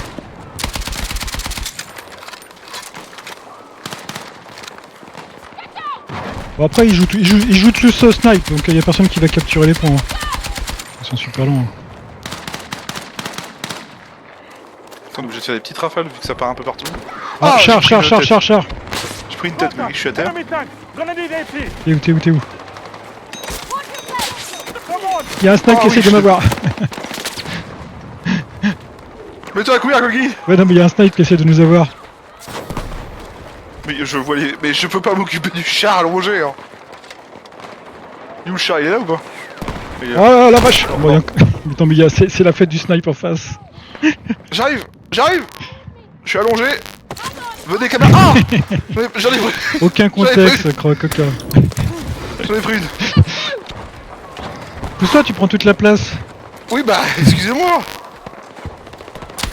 Bon, après, ils jouent tous au snipe, donc il y a personne qui va capturer les points. Hein. Ils sont super lents. Hein. Attends, on est obligé de faire des petites rafales vu que ça part un peu partout. Ah, char. J'ai pris une tête, mais je suis à terre. Enemy tank! Grenade ici! T'es où Il y a un snipe Ah qui essaie oui, de m'avoir. Mets-toi à couvert, Golgi. Ouais, non, mais il y a un snipe qui essaie de nous avoir. Mais je vois les... Mais je peux pas m'occuper du char allongé, hein. Il est où le char? Il est là ou pas? Il est là. Oh la vache. Bon, mais attends, mais c'est la fête du snipe en face. J'arrive. Je suis allongé. Venez, camarade. Ah, j'en ai pris. Aucun contexte, coquin. J'en ai pris une. Pousse-toi, tu prends toute la place. Oui, bah, excusez-moi.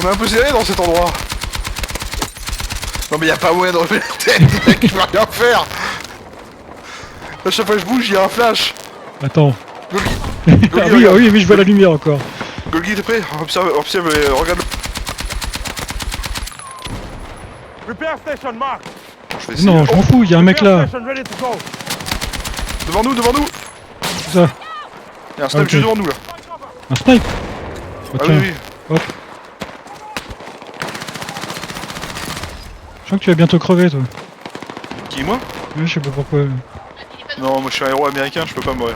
On est un peu serré dans cet endroit. Non mais y'a pas moyen de relever la tête, mec, je peux rien faire. À chaque fois que je bouge, y'a un flash. Attends. Golgi, Ah oui, regarde. oui, je vois la lumière encore. Golgi, t'es prêt? Observe, regarde le... Repair station marked! Je vais essayer. Non, je m'en fous, il y a un mec Repair là. station ready to go! Devant nous. C'est ça. Y'a un snipe Ok. juste devant nous là. Un snipe. Oh, Ah tiens. oui. Hop. Je sens que tu vas bientôt crever, toi. Qui, moi? Ouais, je sais pas pourquoi. Non, moi je suis un héros américain, je peux pas mourir.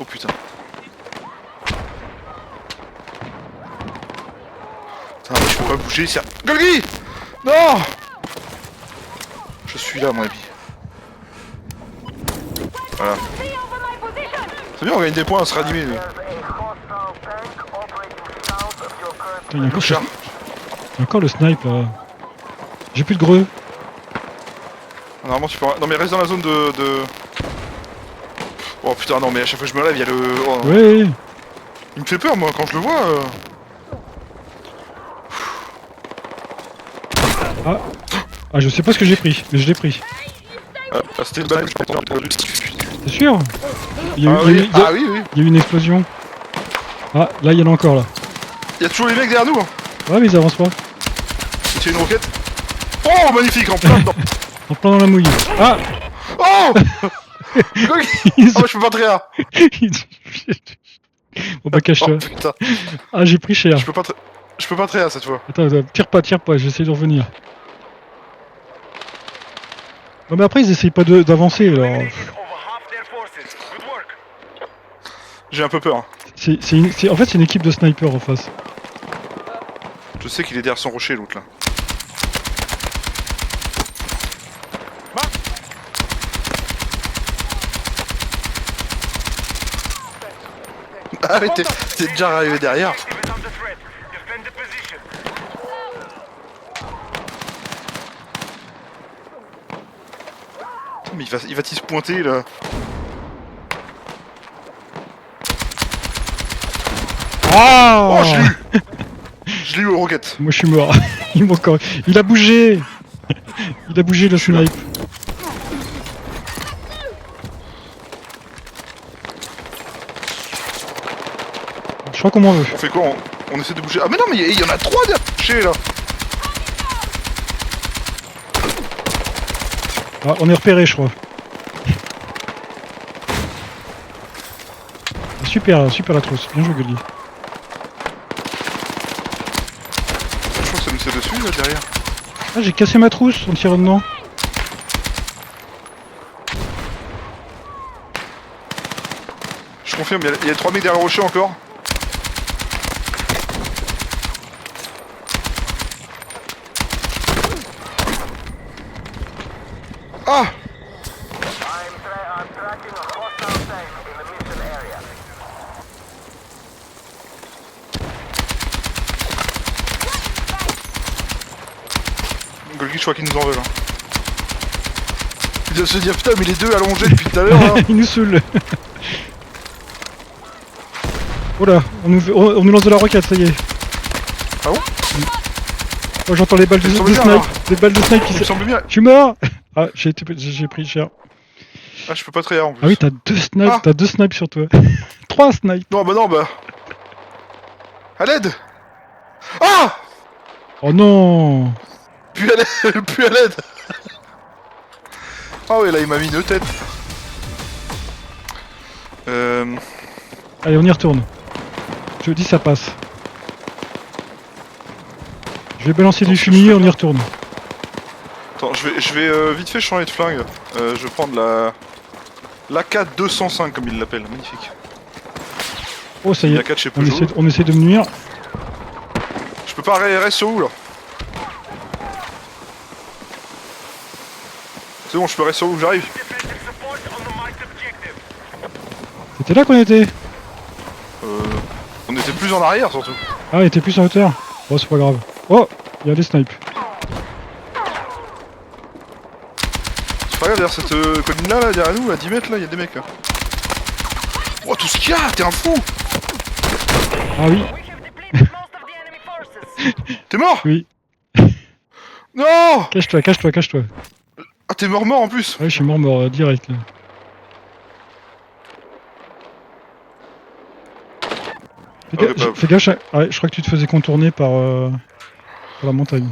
Oh putain. Putain, mais je peux pas bouger, c'est... Golgi! Non! Je suis là, à mon avis. Voilà. C'est bien, on gagne des points à se ranimer. Putain, il y a encore, Char. il y a encore le snipe là. J'ai plus de greux. Normalement tu peux... Non mais reste dans la zone de... Oh putain, non mais à chaque fois que je me lève, il y a le... Oh, Ouais. il me fait peur moi, quand je le vois... Ah, je sais pas ce que j'ai pris, mais je l'ai pris. c'était une balle que je m'entends. T'es sûr? Il y a eu- Ah il y a eu- oui, ah oui, oui. il y a eu une explosion. Ah, là il y en a encore là. Il y a toujours les mecs derrière nous. Hein. Ouais, mais ils avancent pas. C'est une roquette. Oh, magnifique, en plein dedans. En plein dans la mouille. Ah. Oh. Golgi. Oh, je peux pas très là. Bon bah cache-toi. Oh putain, Ah, j'ai pris cher. je peux pas très là cette fois. Attends, tire pas, j'essaie de revenir. Non mais après ils essayent pas d'avancer alors. Eliminated over half their forces. Good work! J'ai un peu peur. Hein. En fait c'est une équipe de snipers en face. Je sais qu'il est derrière son rocher l'autre là. Ah mais t'es déjà arrivé derrière. Objective is under threat. Defend the position. Mais il va-t-il se pointer là? Ah Oh, je l'ai eu. Je l'ai eu au roquette. Moi je suis mort. Il a bougé. Il a bougé le suis là. snipe. Je crois qu'on m'en veut. On fait quoi? On essaie de bouger. Ah mais non mais il y en a 3 derrière le rocher là. Ah, on est repéré je crois. Super la trousse. Bien joué Gulli. Je crois que ça nous tire dessus là derrière. Ah j'ai cassé ma trousse en tirant dedans. Je confirme, il y a 3 mecs derrière le rocher encore. Ah! I'm tracking a hostile tank in the mission area. Golgi, je crois qu'ils nous en veulent. Hein. Il doit se dire putain mais les deux allongés depuis tout à l'heure là. Il nous saoule. Oh là, on nous lance de la roquette, ça y est. Ah bon? Oh j'entends les balles de Ça me semble bien, snipe. alors. Les balles de snipe qui Il me semble bien. Je suis mort. Ah j'ai pris cher. Ah je peux pas trahir en plus. Ah oui t'as deux snipes sur toi. 3 snipes. Non bah non bah. À l'aide! Ah! Oh non. Plus à l'aide! Plus à l'aide! Ah ouais, là il m'a mis 2 têtes. Allez, on y retourne. Je dis ça passe. Je vais balancer Attends, du ce que fumier, je on fais y là. retourne. Attends, je vais vite fait changer de flingue. Je vais prendre la... l'AK-205 comme il l'appelle, magnifique. Oh, ça y est. AK de chez On Peugeot. essaie de me nuire. Je peux pas rester sur où là? C'est bon, je peux rester sur où, j'arrive. C'était là qu'on était. On était plus en arrière surtout. Ah, il était plus en hauteur. Oh, c'est pas grave. Oh, il y a des snipes. C'est pas grave, derrière cette colline là, derrière nous, à 10 mètres là, il y a des mecs là. Oh, tout ce qu'il y a, t'es un fou! Ah oui, We have depleted most of the enemy forces. T'es mort? oui. Non! Cache-toi, cache-toi, cache-toi. Ah, t'es mort en plus! Ouais, je suis mort direct là. Fais gaffe, ah ouais, je crois que tu te faisais contourner par la montagne.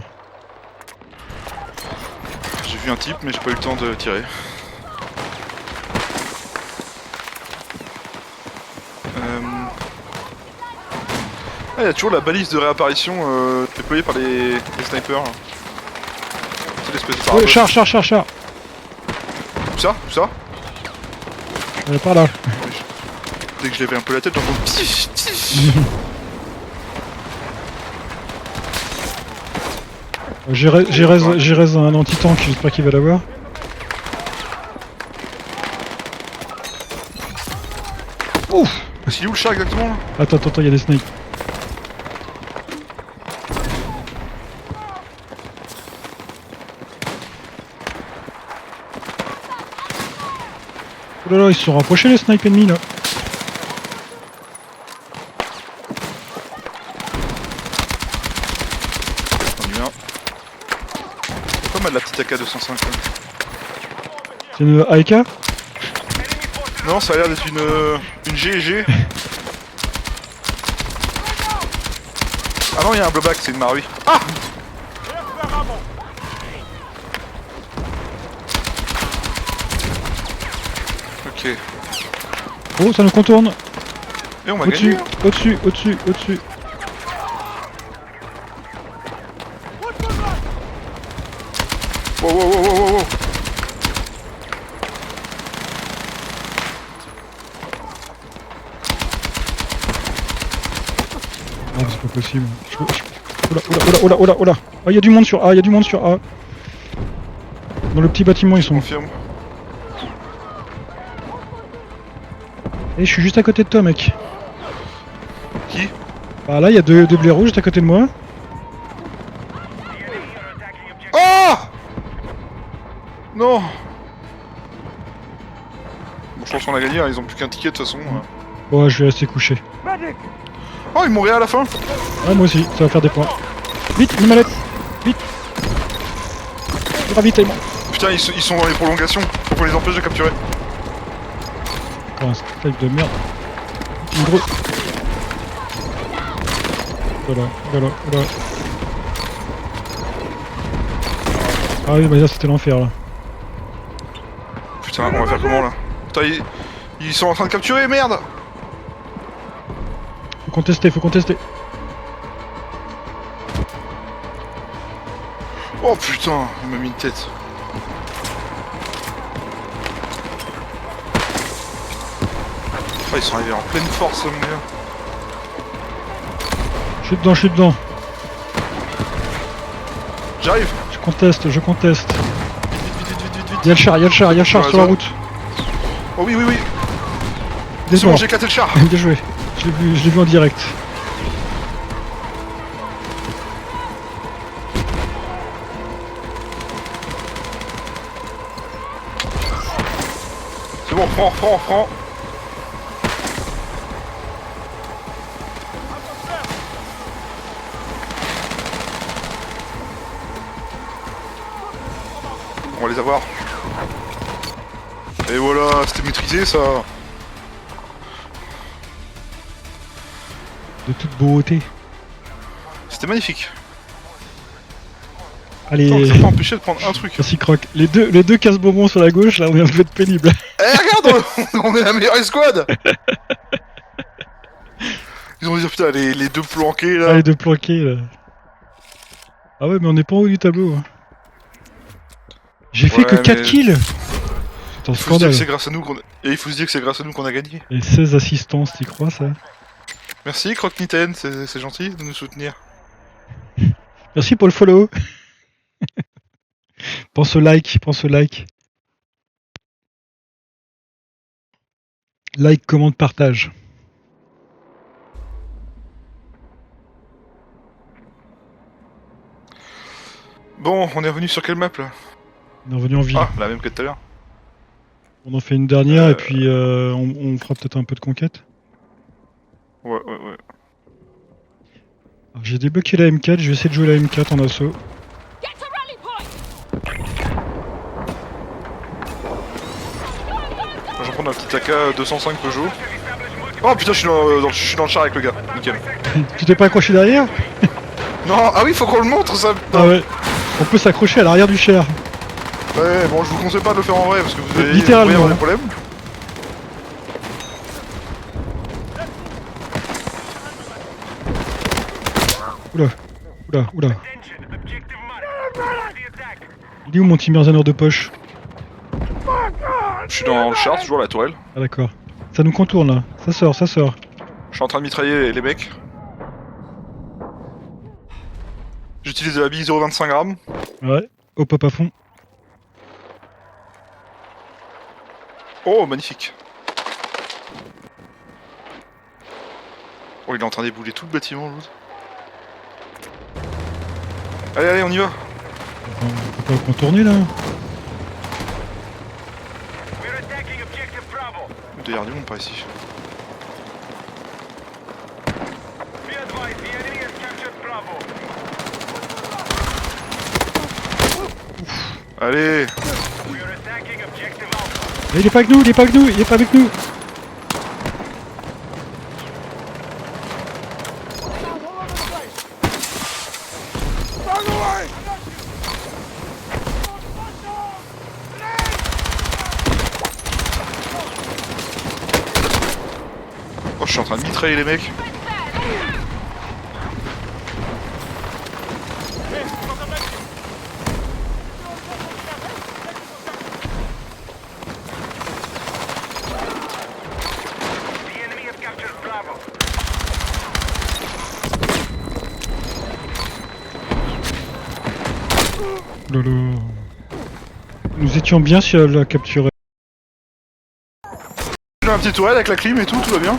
J'ai vu un type, mais j'ai pas eu le temps de tirer. Ah, il y a toujours la balise de réapparition déployée par les snipers. Là. C'est l'espèce de Oh, parapluie. char. Où ça? Où ça? Par là. Dès que je levais un peu la tête, j'entends ptif, ptif. J'ai raise un anti-tank, j'espère qu'il va l'avoir. Ouf! C'est où le chat exactement là? Attends, il y a des snipes. Oh là là, ils se sont rapprochés les snipes ennemis là. On y vient. C'est pas mal la petite AK-205 là. C'est une AEK? Non, ça a l'air d'être une GG. Ah non, il y a un blowback, c'est une Marui. Ah! Ok. Oh, ça nous contourne. Et on va gagner. Au-dessus. Wow. Ah, c'est pas possible. Oula. Ah, il y a du monde sur A, Dans le petit bâtiment, ils sont. Confirme. Eh, je suis juste à côté de toi, mec. Qui? Bah là, il y a deux blaireaux juste à côté de moi. Oh! Non! Bon, je pense qu'on a gagné, hein, ils ont plus qu'un ticket de toute façon. Ouais, je vais rester couché. Oh, ils m'ont réa à la fin! Ah, moi aussi, ça va faire des points. Vite, une mallette. Vite. Ravitaillement. Putain, ils sont dans les prolongations, faut qu'on les empêche de capturer. Oh, un strike de merde. Une grosse. Voilà. Ah oui, bah là c'était l'enfer là. Putain, on va faire comment là? Putain, ils sont en train de capturer, merde! Faut contester. Oh putain, il m'a mis une tête. Oh, ils sont arrivés en pleine force, mon gars. Je suis dedans. J'arrive! Je conteste. Vite. Il y a le char sur la route. Oh oui. C'est Descends. bon, j'ai éclaté le char! Bien joué. Je l'ai vu en direct. C'est bon, reprends. On va les avoir. Et voilà, c'était maîtrisé ça. De toute beauté. C'était magnifique. Allez, ça m'a empêché de prendre un truc. merci Croc. Les deux casse-bonbons sur la gauche, là, on vient de être pénible. Eh, regarde, on est la meilleure escouade. Ils ont dit, putain, les deux planqués, là. Ah, les deux planqués, là. Ah ouais, mais on est pas en haut du tableau. Hein. J'ai fait que Ouais, 4 mais- kills. C'est un Il faut se dire scandale. que c'est grâce à nous qu'on... Et il faut se dire que c'est grâce à nous qu'on a gagné. Et 16 assistances, t'y crois, ça? Merci, Croc-Niten, c'est gentil de nous soutenir. Merci pour le follow. Pense au like, pense au like. Like, commande, partage. Bon, on est revenu sur quelle map, là? On est revenu en ville. Ah, la même que tout à l'heure. On en fait une dernière et puis on fera peut-être un peu de conquête. Ouais. Alors, j'ai débloqué la M4, je vais essayer de jouer la M4 en assaut. Get to rally point! Moi, je vais prendre un petit AK 205 Peugeot. Oh putain, je suis dans le char avec le gars. Nickel. Tu t'es pas accroché derrière? Non, ah oui, faut qu'on le montre, ça. putain. Ah ouais. On peut s'accrocher à l'arrière du char. Ouais, bon, je vous conseille pas de le faire en vrai parce que vous allez Littéralement, avoir des hein. problèmes. Oula. Il est où mon Timberzaner de poche? Je suis dans le char, toujours à la tourelle. Ah d'accord. Ça nous contourne là. Ça sort. Je suis en train de mitrailler les mecs. J'utilise de la bille 0,25 grammes. Ouais. Hop à fond. Oh, magnifique. Oh, il est en train d'ébouler tout le bâtiment, l'autre. Allez, on y va. On peut pas contourner là. Il doit y avoir du monde par ici. Allez. Mais il est pas avec nous, il est pas avec nous. Oh, je suis en train de mitrailler les mecs. Lolo. Nous étions bien si elle l'a capturé. J'ai un petit tourelle avec la clim et tout va bien.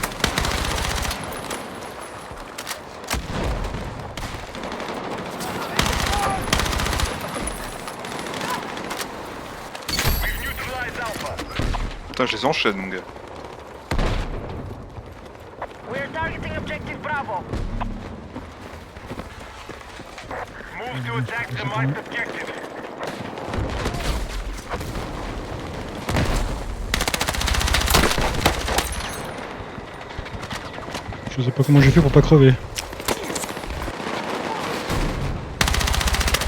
Putain, je les enchaîne, mon gars. We're targeting objective Bravo. Move to attack the marked objective. Je sais pas comment j'ai fait pour pas crever.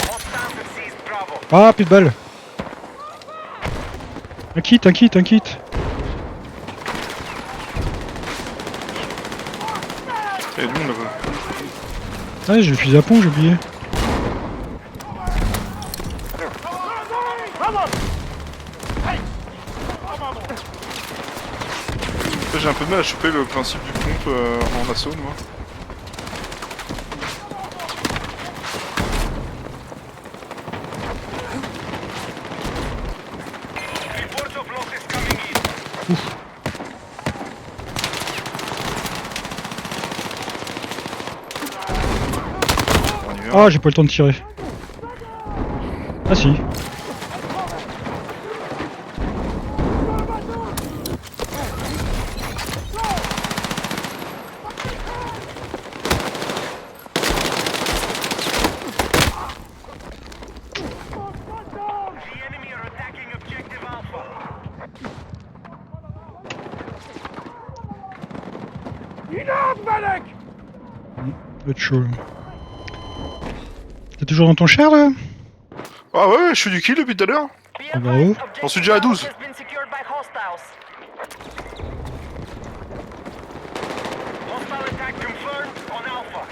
Hostile seized Bravo. Ah, plus de balles. Un kit. Il y a du monde là-bas. Ah, j'ai le fusil à pompe, j'ai oublié. J'ai un peu de mal à choper le principe du pompe en assaut, moi. Reports of losses coming in. On y va. Ah, j'ai pas le temps de tirer. Ah si. The enemy are attacking objective Alpha. Va être chaud. Là. T'es toujours dans ton char là? Ah ouais, je suis du kill depuis tout à l'heure. Be Ah bah advised, ouais. objective J'en suis déjà à 12. Bravo has been secured by hostiles. Hostile attack confirmed on Alpha.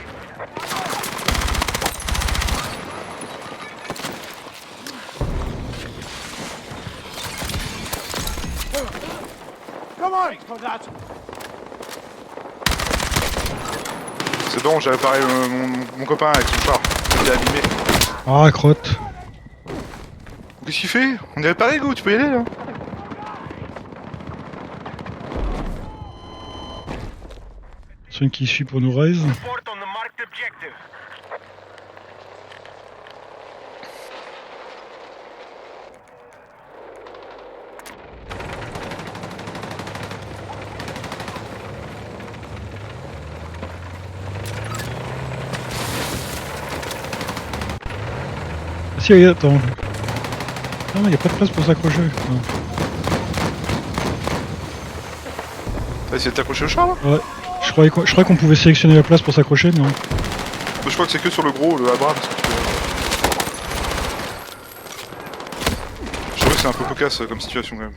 C'est bon, j'ai réparé mon copain avec son char. Il est abîmé. Ah, crotte. Qu'est-ce qu'il fait? On est réparé, go, tu peux y aller là. C'est une qui suit pour nous raise. Support on the marked objective. Ah si, attends. Ah non, y a pas de place pour s'accrocher. Non. T'as essayé de t'accrocher au char là? Ouais. Je croyais qu'on pouvait sélectionner la place pour s'accrocher, non. Je crois que c'est que sur le gros, le Abrams. Je trouvais que c'est un peu cocasse comme situation quand même.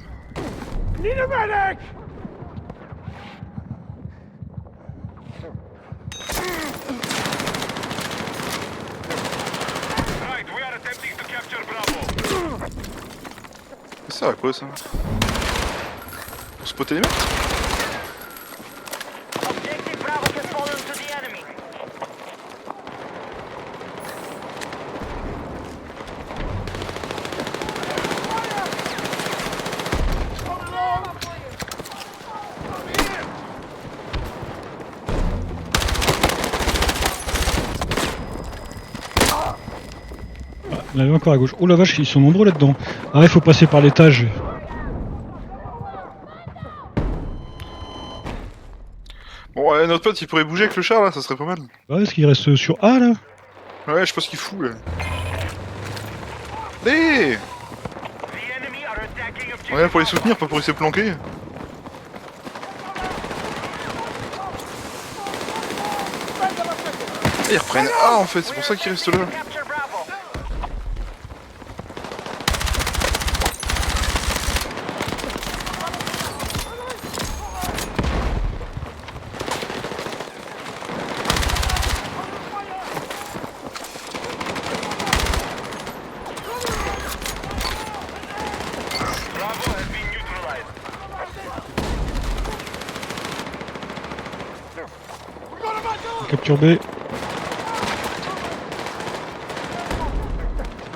Right, we are attempting to capture Bravo. Ça sert à quoi ça? Pour spotter les mecs? Objective Bravo has fallen to the enemy. Il y en avait encore à gauche. Oh la vache, ils sont nombreux là-dedans. Ah, il faut passer par l'étage. Bon, ouais, notre pote il pourrait bouger avec le char là, ça serait pas mal. Ouais, est-ce qu'il reste sur A là? Ouais, je sais pas ce qu'il fout là. Allez! The enemy are attacking objective. On est là pour les soutenir, pas pour essayer de planquer. Ils reprennent A en fait, c'est pour ça qu'ils restent là. Capture Bravo. Bravo has been neutralized. Capture B.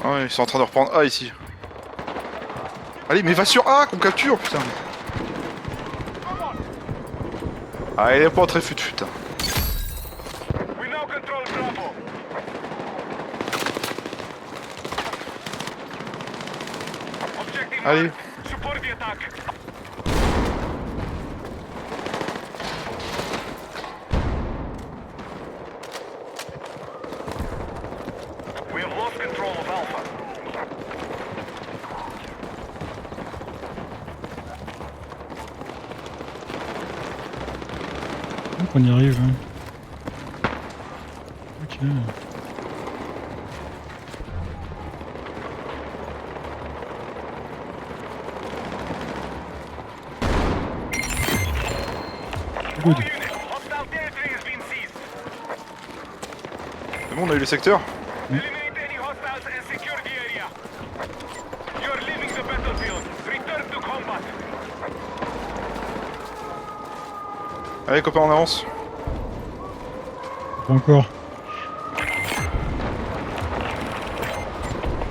Ah ouais, ils sont en train de reprendre A ici. Allez, mais va sur A qu'on capture, putain. Ah, il est pas très fut-fut. Hein. We now control Bravo. Objective Allez. marked. Support the attack. We have lost control of Alpha. Donc on y arrive. Hein. Ok. Good. All units, hostile territory has been seized. C'est bon, on a eu les secteurs. Eliminate any hostiles and secure the area. You're leaving the battlefield. Return to combat. Allez, copains, on avance. Pas encore.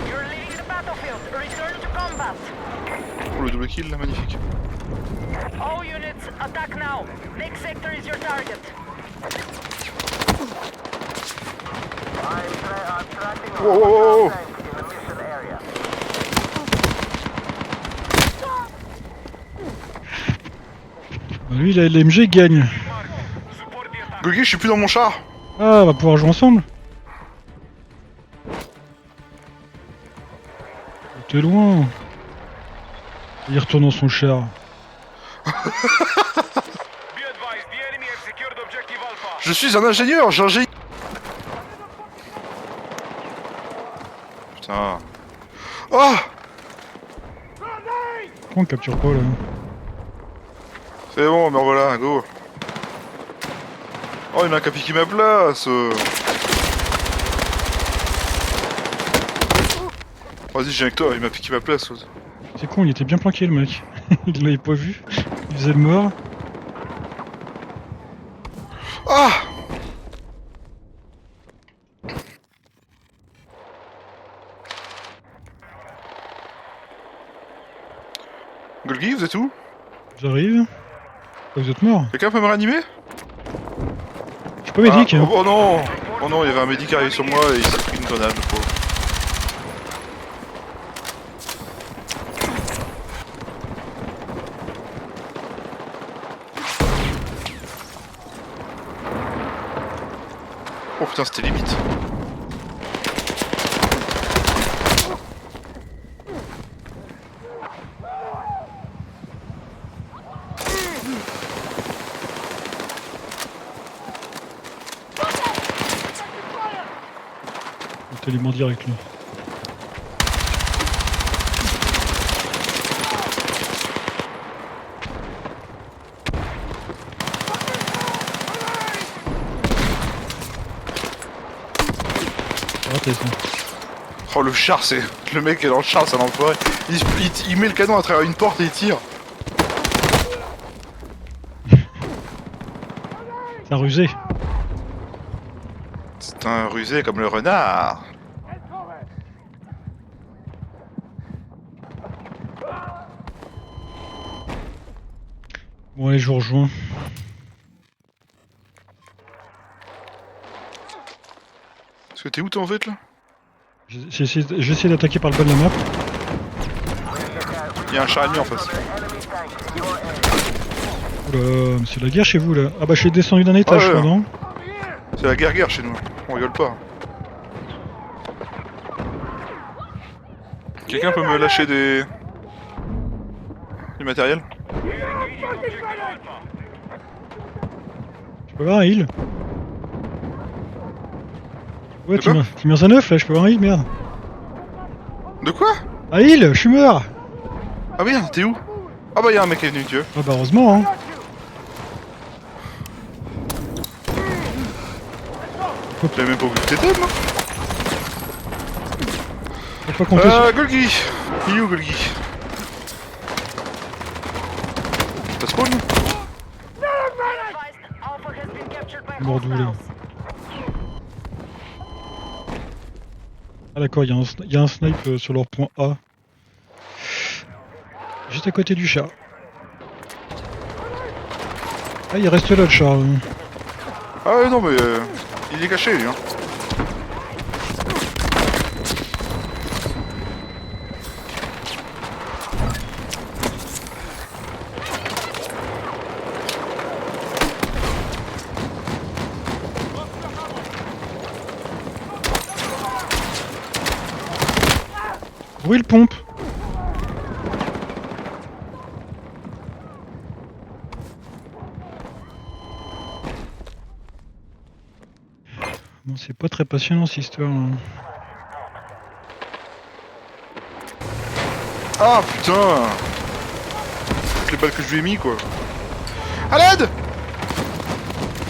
You're leaving the battlefield. Return to combat. Oh, le double kill là, magnifique. All units, attack now. Next sector is your target. I'm tracking a Wow, wow, wow, wow. tank in the mission area. Bah, lui, la LMG gagne. Marked. Support the attack. Golgi, je suis plus dans mon char. Ah, on va pouvoir jouer ensemble. T'es loin. Il retourne dans son char. Be advised, the enemy has secured objective Alpha. Je suis un ingénieur, j'ai un génie. Putain. Oh! Pourquoi on capture pas là? C'est bon, me revoilà, go. Oh, il m'a qu'à piquer ma place. Vas-y, j'ai avec toi, il m'a piqué ma place. C'est con, il était bien planqué le mec. Il l'avait pas vu. Il faisait le mort. Ah! Golgi, vous êtes où? J'arrive. Ah, vous êtes mort. Quelqu'un peut me réanimer? Je suis pas médic. Oh, oh non! Oh non, il y avait un médic qui arrive sur moi et il s'est pris une grenade, le pauvre. Oh putain, c'était limite. On est tellement direct là. Raté ça. Oh le char, c'est... Le mec qui est dans le char, c'est un enfoiré. Il met le canon à travers une porte et il tire. C'est un rusé. C'est un rusé comme le renard. Bon allez, je vous rejoins. Parce que t'es où toi en fait là? J'ai essayé d'attaquer par le bas de la map. Il y a un char ennemi en face. Oula, mais c'est la guerre chez vous là. Ah bah je suis descendu d'un étage, Ah ouais. je crois, non? C'est la guerre chez nous. On rigole pas. Quelqu'un peut me lâcher des... du matériel? Je peux avoir un heal? Ouais, De quoi tu mets un 9 là, je peux avoir un heal, merde. De quoi? Un heal, je suis mort! Ah merde, t'es où? Ah bah y'a un mec qui est venu, Dieu. Ah bah heureusement, hein. J'avais même pas vu que t'étais moi. Faut pas compter sur... Golgi! Il est où Golgi? Ça spawn? Alpha has been captured by Mordou, là. hostiles. Ah d'accord, il y a un snipe sur leur point A. Juste à côté du char. Ah, il reste là le char. Ah ouais, non mais... il est caché lui hein. Où est le pompe? Non, c'est pas très passionnant cette histoire. Hein. Ah putain! Toutes les balles que je lui ai mis quoi. À l'aide!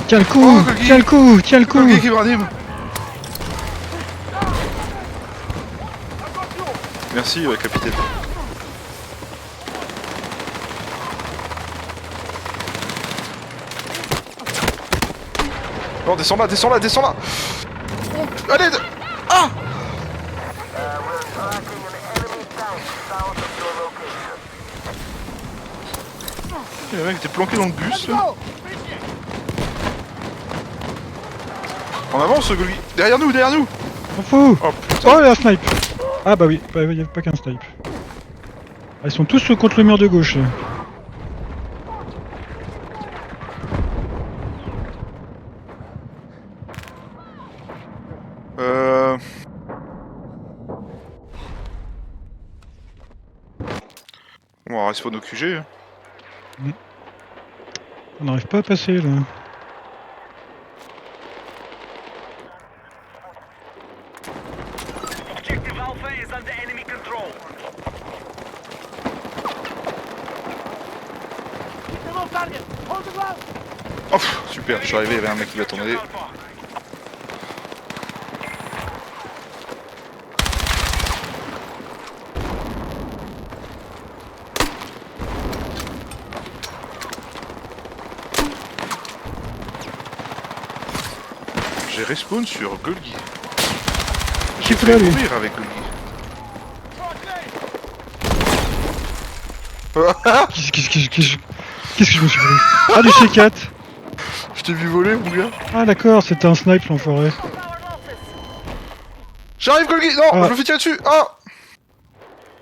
Tiens le coup! Oh, Golgi. Tiens le coup! Tiens le coup! Golgi qui me ranime! Merci capitaine. Non, descends là, descends là, descends là! Oh, à l'aide! Ah! Le mec était planqué dans le bus. Là. En avance, Golgi! Derrière nous, derrière nous! M'en fous! Oh putain! Oh, il y a un snipe! Ah bah oui, il n'y a pas qu'un snipe. Ah, ils sont tous contre le mur de gauche là. On va respawn au QG. Hein. On n'arrive pas à passer là. Objective Alpha is under enemy control. Oh, pff, super, je suis arrivé, il y avait un mec qui m'attendait. Alpha. J'ai respawn sur Golgi. J'ai fait là, lui. Mourir avec Golgi. Qu'est-ce que je me suis pris? Ah, du C4. Je t'ai vu voler, mon gars. Ah, d'accord, c'était un snipe, l'enfoiré. J'arrive, Golgi. Non, Ah. je me fais tirer dessus. Ah,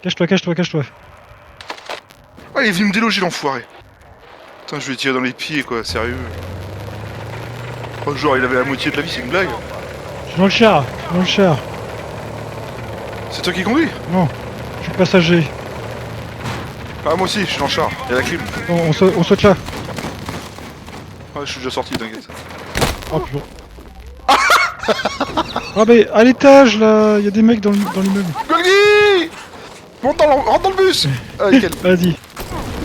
Cache-toi, cache-toi, cache-toi. ah, il est venu me déloger, l'enfoiré. Putain, je lui ai tiré dans les pieds, quoi, sérieux. Oh, genre, il avait la moitié de la vie, c'est une blague. Je suis dans le char, je suis dans le char. C'est toi qui conduis? Non, je suis passager. Ah, moi aussi, je suis dans le char. Il y a la clim. Bon, on saute là. Ouais, je suis déjà sorti, t'inquiète. Oh putain. Ah mais à l'étage là, il y a des mecs dans l'immeuble. Golgi! Rentre dans le bus! Ah, nickel. Vas-y.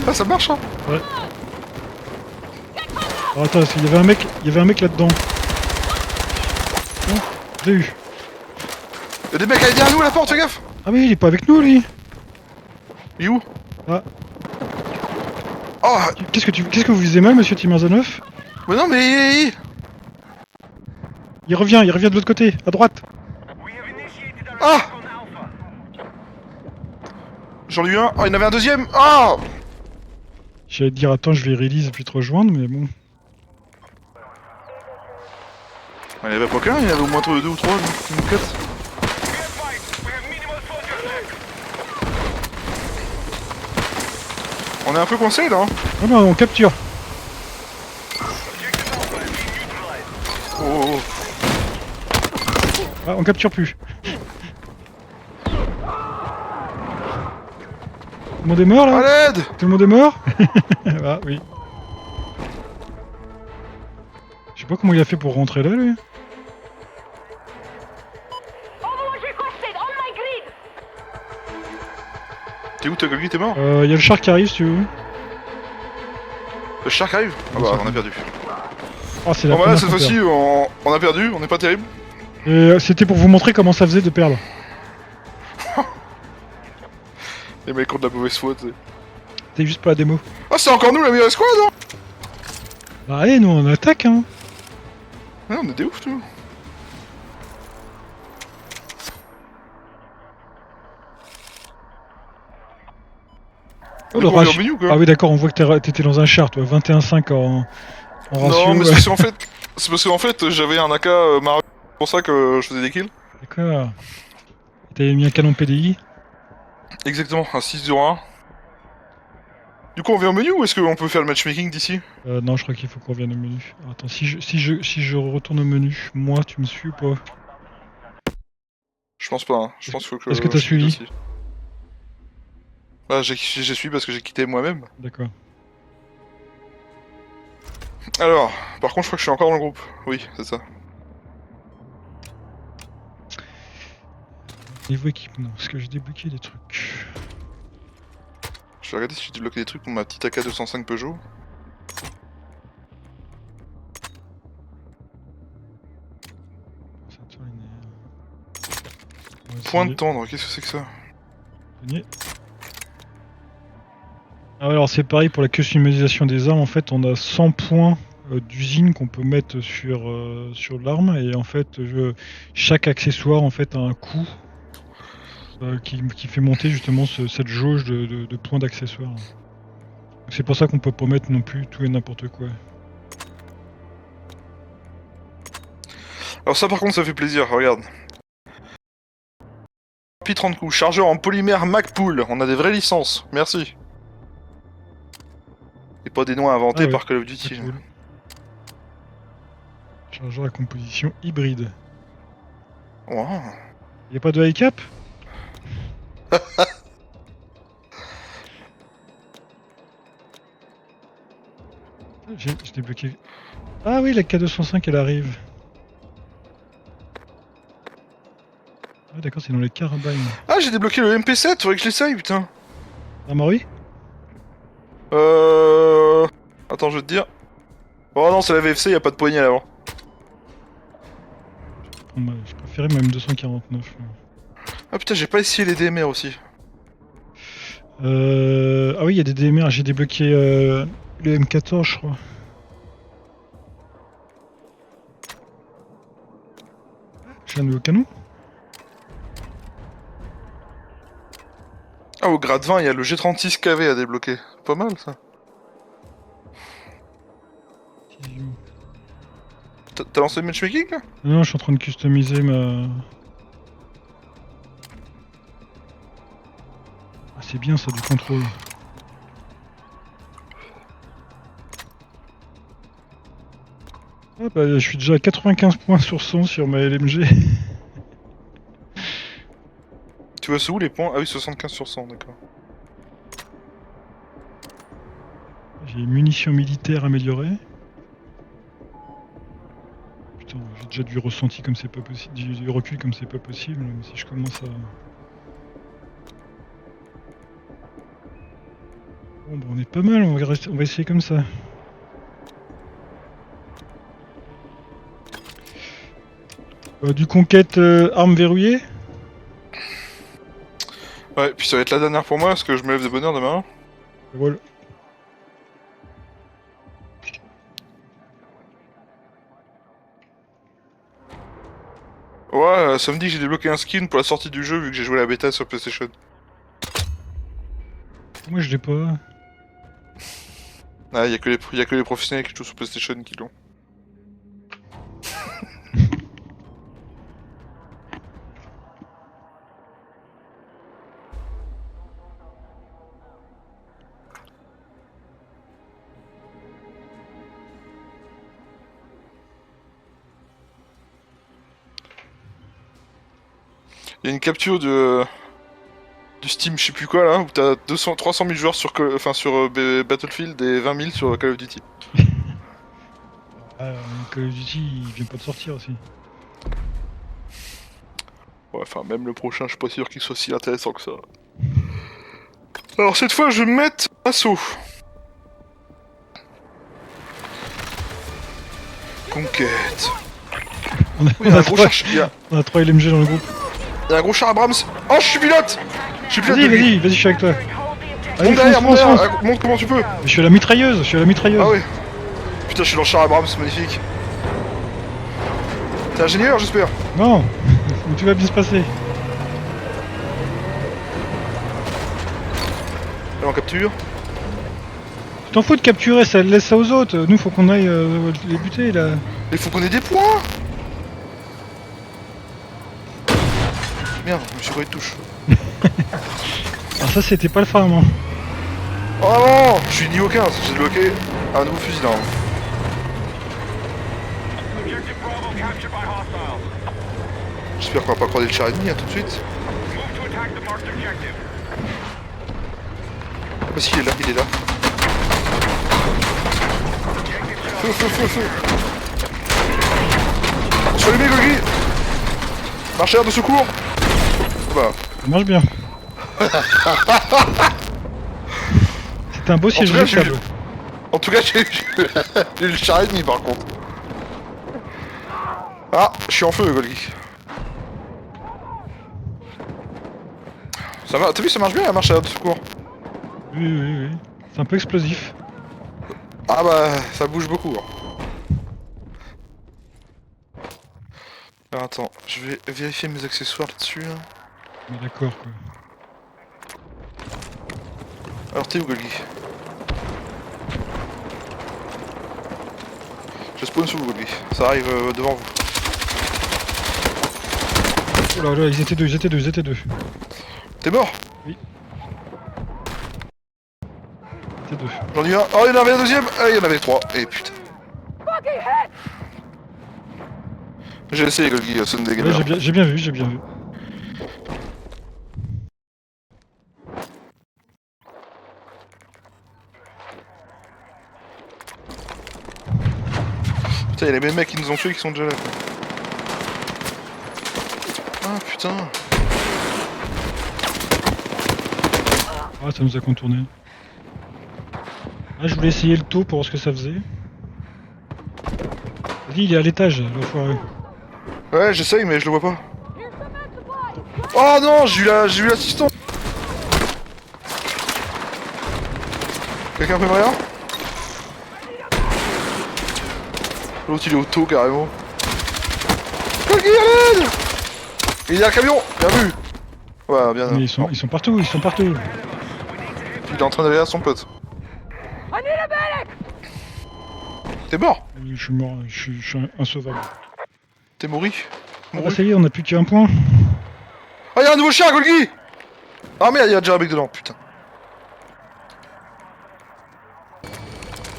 Ah, ça marche, hein? Alors attends, parce qu'il y avait un mec là-dedans. Non, je l'ai eu. Il y a des mecs à derrière nous à la porte, fais gaffe! Ah mais il est pas avec nous lui. Il est où? Ah. Oh! Qu'est-ce que vous visez mal, monsieur Timerzanov? Mais non, mais... Il revient de l'autre côté, à droite. We have initiated a Ah! attack on Alpha. J'en ai eu un. Oh, il y en avait un deuxième. Ah! J'allais te dire attends, je vais release puis te rejoindre, mais bon. Il n'y avait pas qu'un, il y en avait au moins 2 ou 3, ou 4. Be advised, we have minimal soldiers left. On est un peu coincé là, hein. Ah non, on capture. Objective Alpha has been neutralized. Oh, oh, Ah, on capture plus. Tout le monde est mort oh. là? À l'aide! Tout le monde est mort? Ah oui. Je sais pas comment il a fait pour rentrer là lui. Overwatch requested on my grid. T'es où, t'as Golgi, t'es mort? Il y a le char qui arrive si tu veux. Le shark arrive? Ah bah, on a perdu. Ah c'est la Bon bah là, première cette qu'on fois-ci, on a perdu, on est pas terrible. perd. Et c'était pour vous montrer comment ça faisait de perdre. Les mecs ont de la mauvaise foi, tu sais. T'es juste pas la démo. Ah, c'est encore nous la meilleure squad, hein! Bah allez, nous on attaque hein. Ouais, on est des ouf, tu vois. Oh, On le est ratio- au menu ou quoi? Ah oui d'accord, on voit que t'étais dans un char toi, 21,5 en ratio. Non, mais ouais. c'est parce qu'en fait, j'avais un AK Mario, c'est pour ça que je faisais des kills. D'accord. T'avais mis un canon PDI. Exactement, un 6-0-1. Du coup, on vient au menu ou est-ce qu'on peut faire le matchmaking d'ici? Non, je crois qu'il faut qu'on revienne au menu. Alors, attends, si je retourne au menu, moi tu me suis ou pas? Je pense pas, hein. Je pense qu'il faut que... Est-ce que t'as je quitte suivi? aussi. Bah, j'ai suivi parce que j'ai quitté moi-même. D'accord. Alors, par contre, je crois que je suis encore dans le groupe. Oui, c'est ça. Niveau équipement, est-ce que j'ai débloqué des trucs? Je vais regarder si j'ai débloqué des trucs pour ma petite AK-205 Peugeot. Ça tourne, on va Point de essayer. tendre, qu'est-ce que c'est que ça? Gagner. Ah ouais, alors c'est pareil pour la customisation des armes, en fait on a 100 points d'usine qu'on peut mettre sur l'arme et en fait chaque accessoire en fait a un coût qui fait monter justement cette jauge de points d'accessoires. Donc c'est pour ça qu'on peut pas mettre non plus tout et n'importe quoi. Alors ça par contre ça fait plaisir, regarde. Pi 30 coups, chargeur en polymère Macpool, on a des vraies licences, merci. Et pas des noms inventés Ah ouais, par Call of c'est Duty. cool. Chargeur à composition hybride. Wow. Y'a pas de high cap? J'ai débloqué. Ah oui, la K205 elle arrive. Ah d'accord, c'est dans les carabines. Ah, j'ai débloqué le MP7, faudrait que je l'essaye, putain. Ah Mauri? Attends, je vais te dire. Oh non, c'est la VFC, y a pas de poignée à l'avant. Je préférais ma M249. Ah putain, j'ai pas essayé les DMR aussi. Ah oui, il y a des DMR, j'ai débloqué le M14, je crois. J'ai un nouveau canon. Ah, au grade 20, il y a le G36 KV à débloquer. Pas mal ça. T'as lancé le matchmaking là? Non, je suis en train de customiser ma... Ah, c'est bien ça, du contrôle. Ah bah, je suis déjà à 95 points sur 100 sur ma LMG. Tu vois, c'est où les points? Ah oui, 75 sur 100, d'accord. J'ai munitions militaires améliorées. Putain, j'ai déjà du ressenti comme c'est pas possible, du recul comme c'est pas possible, mais si je commence à... Bon bah on est pas mal, on va essayer comme ça. Du conquête arme verrouillée. Ouais, puis ça va être la dernière pour moi, parce que je me lève de bonne heure demain. Et voilà. Ouais, samedi j'ai débloqué un skin pour la sortie du jeu vu que j'ai joué la bêta sur PlayStation. Moi je l'ai pas. Ah, y a que les professionnels qui jouent sur PlayStation qui l'ont. Il y a une capture du Steam, je sais plus quoi là, où t'as 300 000 joueurs sur Battlefield et 20 000 sur Call of Duty. Call of Duty il vient pas de sortir aussi. Ouais, enfin, même le prochain, je suis pas sûr qu'il soit si intéressant que ça. Alors cette fois, je vais me mettre assaut. Conquête. On a, Oui, il y a un gros char. on a 3 LMG dans le groupe. Il y a un gros char Abrams. Oh, je suis pilote. Je suis pilote. Vas-y, je suis avec toi. Allez, Monte derrière, fonce. monte comment tu peux. Je suis à la mitrailleuse, Ah ouais. Putain, je suis dans le char Abrams, magnifique. T'es ingénieur, j'espère. Non, mais tout va bien se passer. Allez, en capture. Tu t'en fous de capturer, ça laisse ça aux autres. Nous, faut qu'on aille les buter là. Mais faut qu'on ait des points. Merde, je me suis pris de touche. Alors ça, c'était pas le farm. Hein. Oh non, je suis niveau 15, j'ai débloqué un nouveau fusil d'armes. Objective Bravo captured by hostiles. J'espère qu'on va pas croiser le char ennemi, tout de suite. Move to attack the marked objective. Ah si, il est là, il est là. Feu. On se fait allumer, Golgi. Marcheur de secours. Bah. Ça marche bien. C'est un beau siège tout cas, j'ai véritable. En tout cas, j'ai eu le char ennemi par contre. Ah, je suis en feu, Golgi. Ça va, t'as vu, ça marche bien la marche de secours. Oui. C'est un peu explosif. Ah bah, ça bouge beaucoup. Hein. Alors attends, je vais vérifier mes accessoires là-dessus. Hein. Mais d'accord quoi. Alors t'es où, Golgi? Je spawn sous vous, Golgi. Ça arrive devant vous. Oh là, ils étaient deux. T'es mort? Oui. Ils étaient deux. J'en ai eu un. Oh, il y en avait un deuxième. Ah, il y en avait trois. Et putain. J'ai essayé, Golgi, sonne des Ouais, gamers. j'ai bien vu. Putain, y'a les mêmes mecs qui nous ont tués qui sont déjà là, quoi. Ah, putain. Ah, ça nous a contourné. Ah, je voulais essayer le taux pour voir ce que ça faisait. Vas-y, il est à l'étage, l'enfoiré. Ouais, j'essaye, mais je le vois pas. Here's some med supplies. Oh non, j'ai eu l'assistant. Quelqu'un peut me rien? L'autre il est au taux carrément. Golgi, à l'aide! Il y a un camion! Bien vu! Ouais, bien. Mais ils sont partout, ils sont partout. Il est en train d'aller à son pote. I need a medic. T'es mort? Je suis mort, je suis insauvable. T'es mouru? Ah bah ça y est, on a plus qu'un point. Ah, y'a un nouveau chien, Golgi! Ah merde, y'a déjà un mec dedans, putain.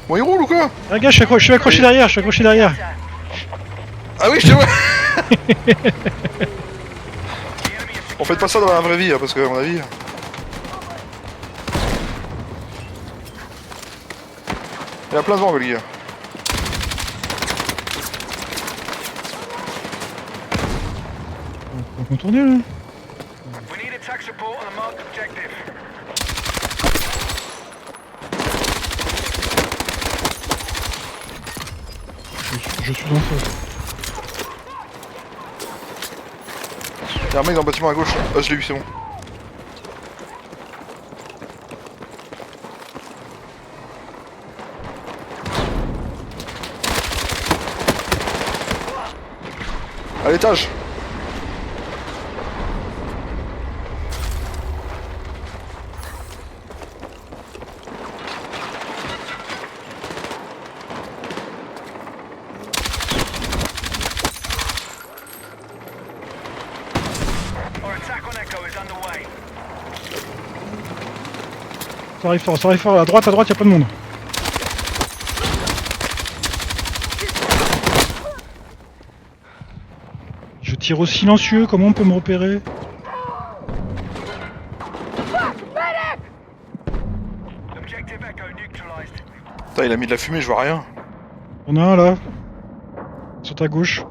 Bon, il roule ou quoi? Ah gars, je suis accroché derrière, je suis accroché derrière. Ah oui, je te vois! On fait pas ça dans la vraie vie, hein, parce que, à mon avis. Il y a plein de vent, Golgi. On peut contourner là. We need attack support on a marked objective. Je suis dans le feu. Y'a un mec dans le bâtiment à gauche. Ah, je l'ai eu, c'est bon. À l'étage. Our attack on Echo is underway. Ça arrive fort, à droite, y'a pas de monde. Je tire au silencieux, comment on peut me repérer? Objective Echo neutralized. Putain, il a mis de la fumée, je vois rien. On a un là. Sur ta gauche.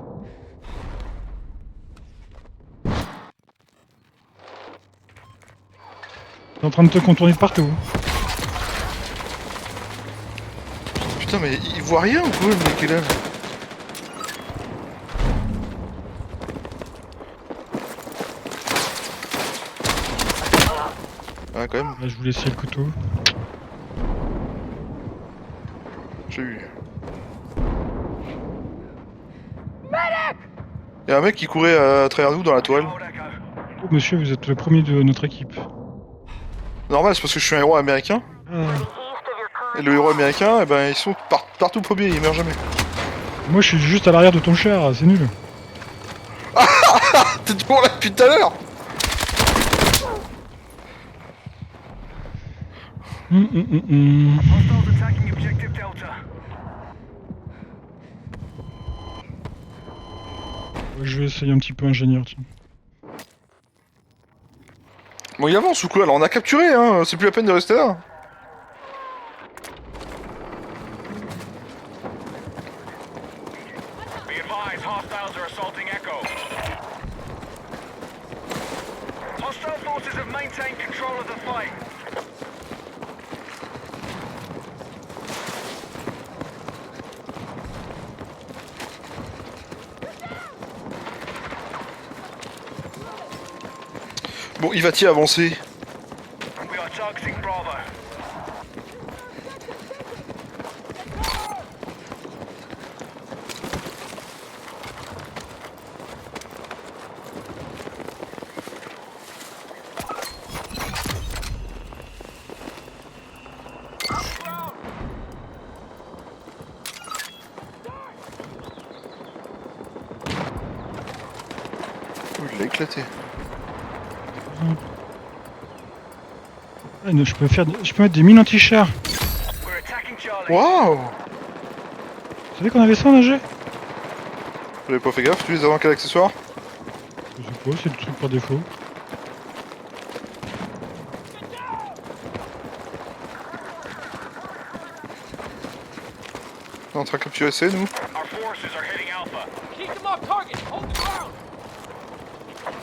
T'es en train de te contourner de partout. Putain, mais il voit rien ou quoi, le mec est là? Ah, quand même, Là, je voulais essayer le couteau. j'ai eu. Y'a un mec qui courait à travers nous dans la toile. Hold Echo. Oh, monsieur, vous êtes le premier de notre équipe. Normal, c'est parce que je suis un héros américain. Ah, Et le héros américain, eh ben, ils sont partout premiers, ils meurent jamais. moi, je suis juste à l'arrière de ton char, c'est nul. T'es toujours là depuis tout à l'heure! Hostiles attacking objective Delta. Je vais essayer un petit peu ingénieur, tiens. Bon, il avance ou quoi? Alors, on a capturé, hein, c'est plus la peine de rester là. Be advised, hostiles are assaulting Echo. Hostile forces have maintained control of the fight. Bon, il va-t-il avancer? We are targeting Bravo. Oh, il l'a éclaté. Ah, je peux mettre des mines anti-char. We're attacking Charlie. Waouh! Vous savez qu'on avait ça en AG? J'avais pas fait gaffe, tu les as en quel accessoire? Je sais pas, c'est le truc par défaut. On est en train de capturer C, nous. Our forces are hitting Alpha. Keep them off target. Hold the ground.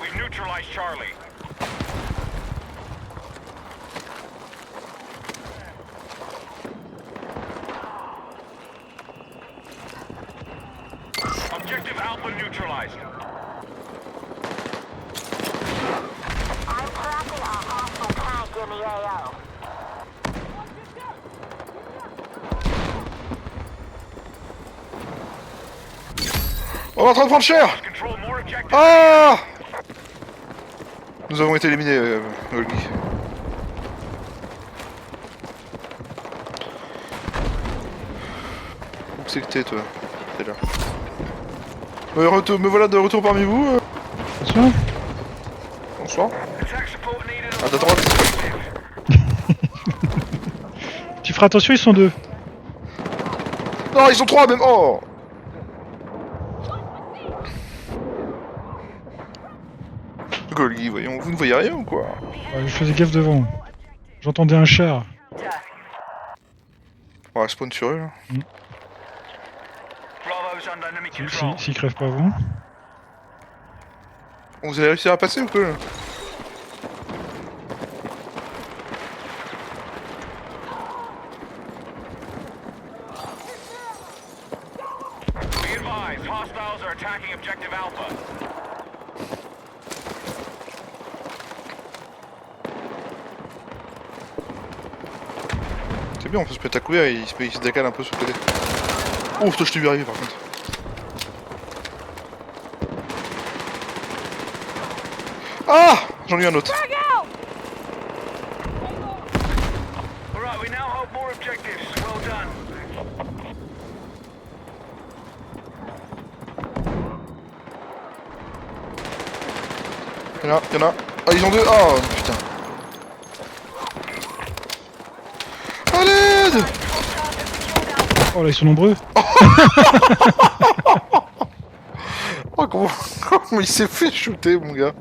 We've neutralized Charlie. Alpha neutralized. I'm tracking a hostile tank in the AO. On est en train de prendre cher. Control more objectives. Ah! Nous avons été éliminés, Golgi. Où c'est que t'es, toi? T'es là. Me voilà de retour parmi vous. Attention. Bonsoir. Attack support needed À on ta droite. Tu feras attention, ils sont deux. Non, ils sont trois même. Oh! Golgi, voyons, vous ne voyez rien ou quoi? Ouais, je faisais gaffe devant. J'entendais un char. On va spawn sur eux là. Bravo's under enemy control. S'ils crèvent pas avant. Vous allez réussir à passer ou quoi là? Be advised, hostiles are attacking objective Alpha. C'est bien, on peut se mettre à couvert et il se décale un peu sur le côté. Oh, putain, je t'ai vu arriver par contre. Ah! J'en ai eu un autre. Frag out! Alright, we now hold more objectives. Well done. Y'en a. Ah, ils ont deux. Oh, putain. À l'aide! Oh là, ils sont nombreux. Oh, comment il s'est fait shooter, mon gars.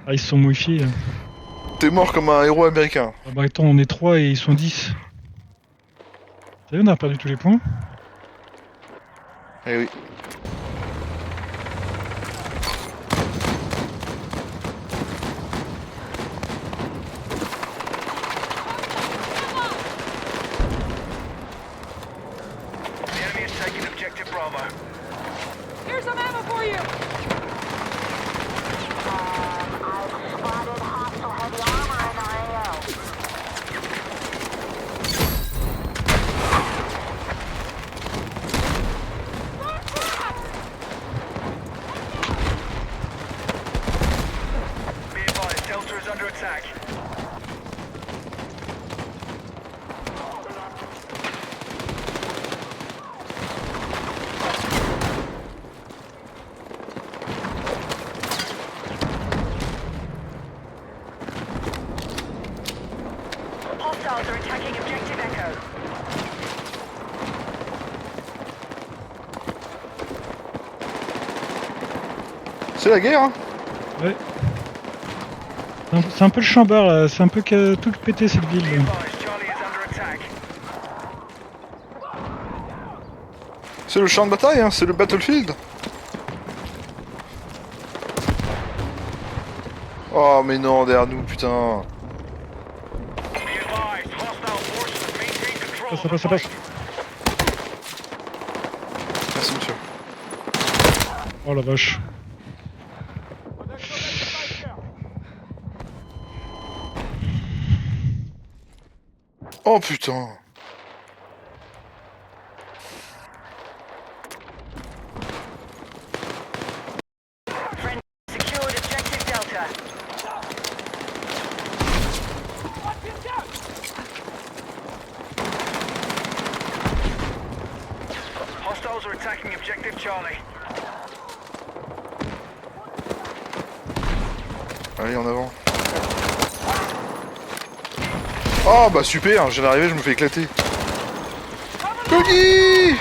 Ah, ils se sont modifiés. Hein. T'es mort comme un héros américain. Ah bah attends, on est 3 et ils sont 10. T'as vu, on a perdu tous les points. Eh oui. The enemy has taken objective Bravo. Here's some ammo for you! I've spotted hostile heavy armor in our AO. Be advised, Delta is under attack. Hostiles are attacking objective Echo. C'est la guerre, hein? Ouais. C'est un peu le chambard là, c'est un peu tout pété cette ville. Be Là. advised, Charlie is under attack. C'est le champ de bataille, hein? C'est le battlefield. Oh, mais non, derrière nous, putain. Be advised, hostile forces maintain control Ça of passe, the ça passe. fight. Merci, monsieur. Oh la vache. Oh, putain. Friend secured objective Delta. Hostiles are attacking objective Charlie. Allez, en avant. Oh, bah super, je viens d'arriver, je me fais éclater. Golgi!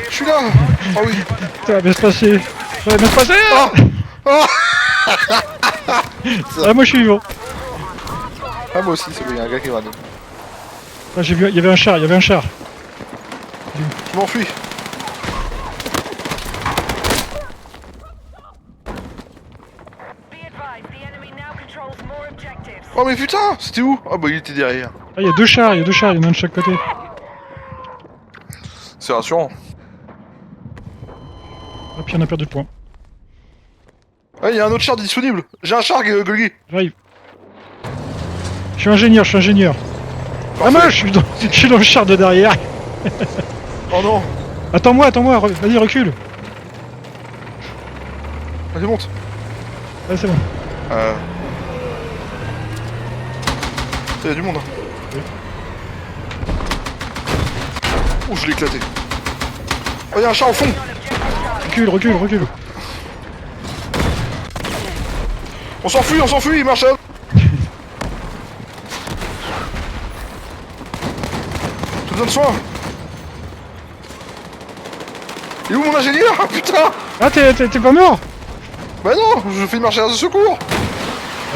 Je suis là! Oh oui! Ça va bien se passer. Ça va bien se passer. Ah! Ah! Ah, moi je suis vivant. Ah, moi aussi, c'est bon, il y a un gars qui est random. Ah, j'ai vu, il y avait un char, il y avait un char. Je m'enfuis! Be advised, the enemy now controls more objectives. Oh, mais putain! C'était où? Ah, bah il était derrière. Ah, il y a deux chars, il y en a un de chaque côté. C'est rassurant. Ah, puis on a perdu de points. Ah, il y a un autre char disponible. J'ai un char, Golgi. J'arrive. Je suis ingénieur, je suis ingénieur. Ah mince, je suis dans le char de derrière. Oh non. Attends-moi, vas-y, recule. Vas-y, monte. Ah, c'est bon. Il y a du monde. Oui. Ouh, je l'ai éclaté. Oh, il y a un char au fond. Recule. On s'enfuit, il marche à... J'ai besoin de soin. Il est où mon ingénieur? Ah putain. Ah, t'es pas mort? Bah non, je fais une marche arrière de secours.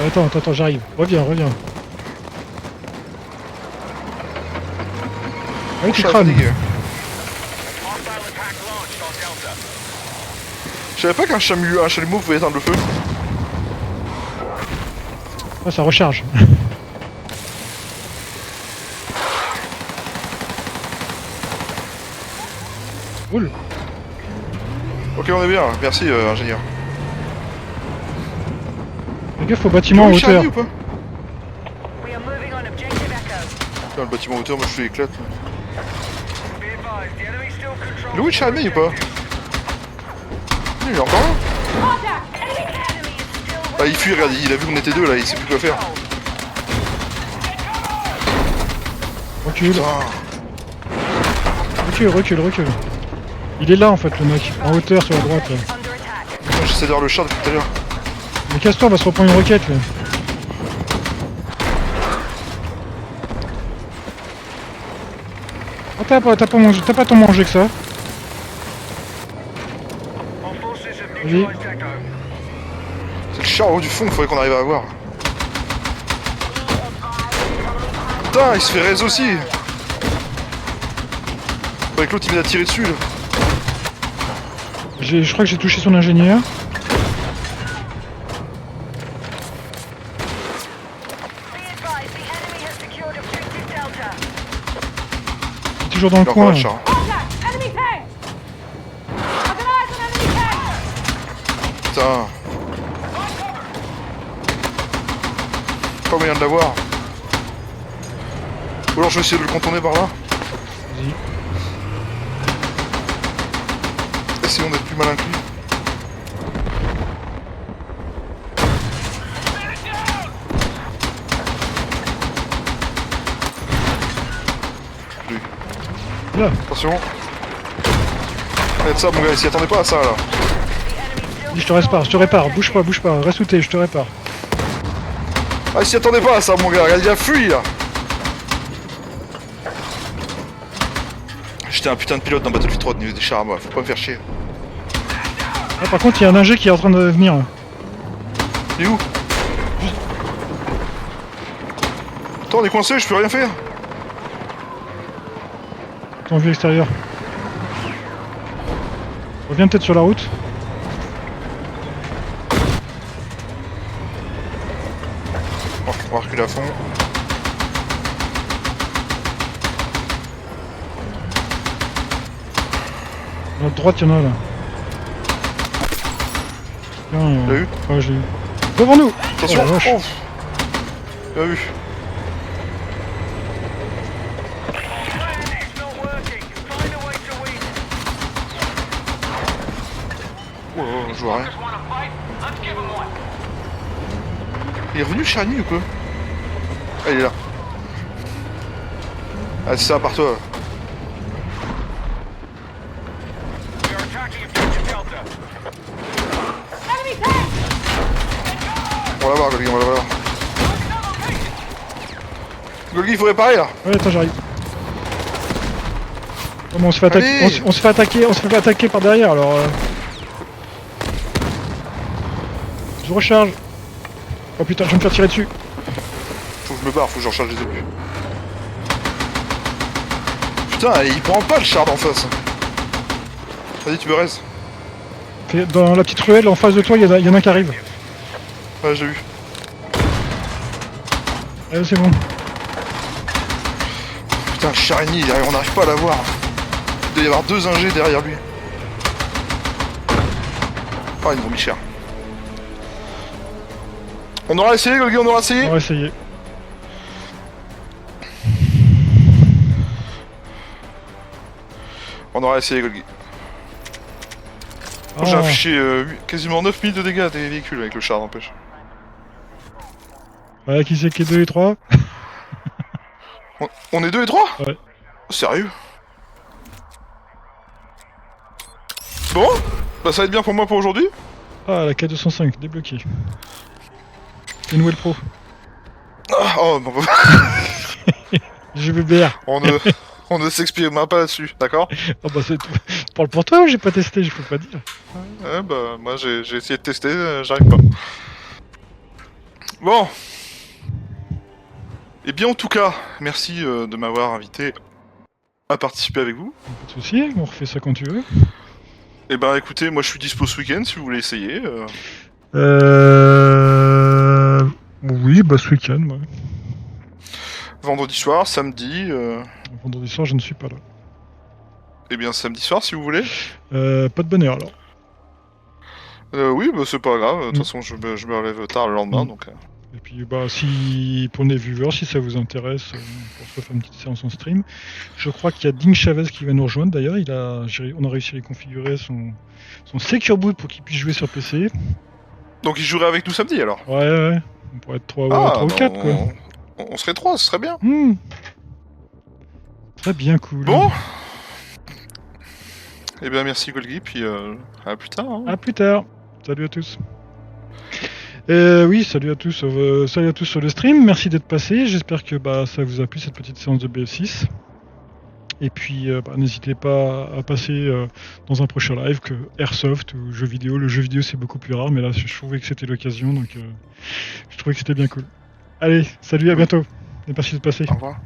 Attends, j'arrive. Reviens. Ah oui, tu Je suis crames. fatigué. Hostile attack launched on Delta. Je savais pas qu'un chalumeau pouvait éteindre le feu. Ah, ça recharge. Cool. Ok, on est bien, merci ingénieur. Fais gaffe au bâtiment en Tu veux hauteur. Charlie ou pas? We are moving on objective Echo. Putain, le bâtiment en hauteur, moi je suis éclate. Be advised, the enemy still controls. Il est où le Charlie ou pas? Il est encore là. Contact! Enemy! Enemy is still Ah, il fuit, regarde, il a vu qu'on était deux là, il sait plus quoi faire. Recule. Putain. Recule. Il est là en fait le mec, en hauteur sur la droite là. under attack. Putain, j'essaie d'avoir le char depuis tout à l'heure. Mais casse-toi, on va se reprendre une roquette là. Ah, t'as pas tant mangé que ça. All forces have Oui. neutralized Echo. C'est le char en haut du fond qu'il faudrait qu'on arrive à avoir. Putain, il se fait raise aussi. Avec l'autre il vient de tirer dessus là. Je crois que j'ai touché son ingénieur. Be advised, the enemy has secured objective Delta. Il est toujours dans le Il a encore coin. le là. char. Contact! Enemy tank! I've got eyes on enemy tank! Putain. Pas moyen de l'avoir. Ou alors je vais essayer de le contourner par là. Vas-y. Essayons d'être plus malin que lui. Lui. Là. Attention. Regarde ça mon gars, il s'y attendait pas à ça là. Dis, je te répare. Bouge pas. Reste où t'es, je te répare. Ah il s'y attendait pas à ça mon gars, regarde il a fui là. J'étais un putain de pilote dans Battlefield 3 de niveau des chars à moi, faut pas me faire chier. Ah, par contre, il y a un ingé qui est en train de venir. Il est où? Attends on est coincé, je peux rien faire. Ton vue extérieur. Reviens peut-être sur la route. On va reculer à fond. À notre droite, il y en a là. Tiens, T'as vu? Ouais, je l'ai eu. Devant nous! Attention. Oh, la vache. Oh. Bien vu. It's not working. Find a way to win. Oh, je vois rien. Just wanna fight? Let's give him one. Il est revenu Shiny ou quoi? Ah il est là. Ah c'est ça, par toi. We are attacking objective Delta. Enemy tank! On va l'avoir Golgi, on va l'avoir. Golgi il faut réparer là. Ouais, attends, j'arrive. Oh, mais on se fait attaquer, Allez. on se fait attaquer par derrière alors. Je recharge. Oh putain, je vais me faire tirer dessus. Faut que je me barre, faut que je recharge les obus. Putain, il prend pas le char d'en face. Vas-y, tu me restes. Dans la petite ruelle en face de toi, il y en a un qui arrive. Ouais, j'ai vu. Allez, c'est bon. Putain, le char ennemi, on n'arrive pas à l'avoir. Il doit y avoir 2 ingés derrière lui. Ah, ils m'ont mis cher. On aura essayé, Golgi, on aura essayé. On va essayer. On aura essayé, Golgi. Ah, J'ai affiché quasiment 9000 de dégâts des véhicules avec le char, n'empêche. ouais, qui c'est qui est 2 et 3? On est 2 et 3? Ouais. Sérieux? Bon, bah ça va être bien pour moi pour aujourd'hui. Ah, la K205, débloquée. Une nouvelle pro. Ah, oh, bon, bah, GBBR. on ne s'exprime pas là-dessus, d'accord? Ah bah c'est tout. Parle pour toi, j'ai pas testé, je peux pas dire. Ouais, bah moi j'ai essayé de tester, j'arrive pas. Bon. Eh bien en tout cas, merci de m'avoir invité à participer avec vous. Pas de soucis, on refait ça quand tu veux. Eh ben écoutez, moi je suis dispo ce week-end si vous voulez essayer. Oui, bah ce week-end, ouais. Vendredi soir, samedi. Vendredi soir, je ne suis pas là. Eh bien samedi soir si vous voulez. Pas de bonne heure alors. Oui, bah c'est pas grave, de toute façon je me relève tard le lendemain donc. Et puis bah si pour les viewers, si ça vous intéresse, on se refait une petite séance en stream. Je crois qu'il y a Ding Chavez qui va nous rejoindre d'ailleurs. On a réussi à lui configurer son Secure Boot pour qu'il puisse jouer sur PC. Donc il jouerait avec nous samedi alors. Ouais. On pourrait être 3 ou 4 quoi. On serait 3, ce serait bien. Très bien cool. Bon. Eh bien merci Golgi, puis à plus tard. Hein. À plus tard. Salut à tous. Oui, salut à tous. Salut à tous sur le stream. Merci d'être passé. J'espère que ça vous a plu cette petite séance de BF6. Et puis n'hésitez pas à passer dans un prochain live que Airsoft ou jeux vidéo. Le jeu vidéo c'est beaucoup plus rare, mais là je trouvais que c'était l'occasion, donc je trouvais que c'était bien cool. Allez, salut, à bientôt. Et merci de passer. Au revoir.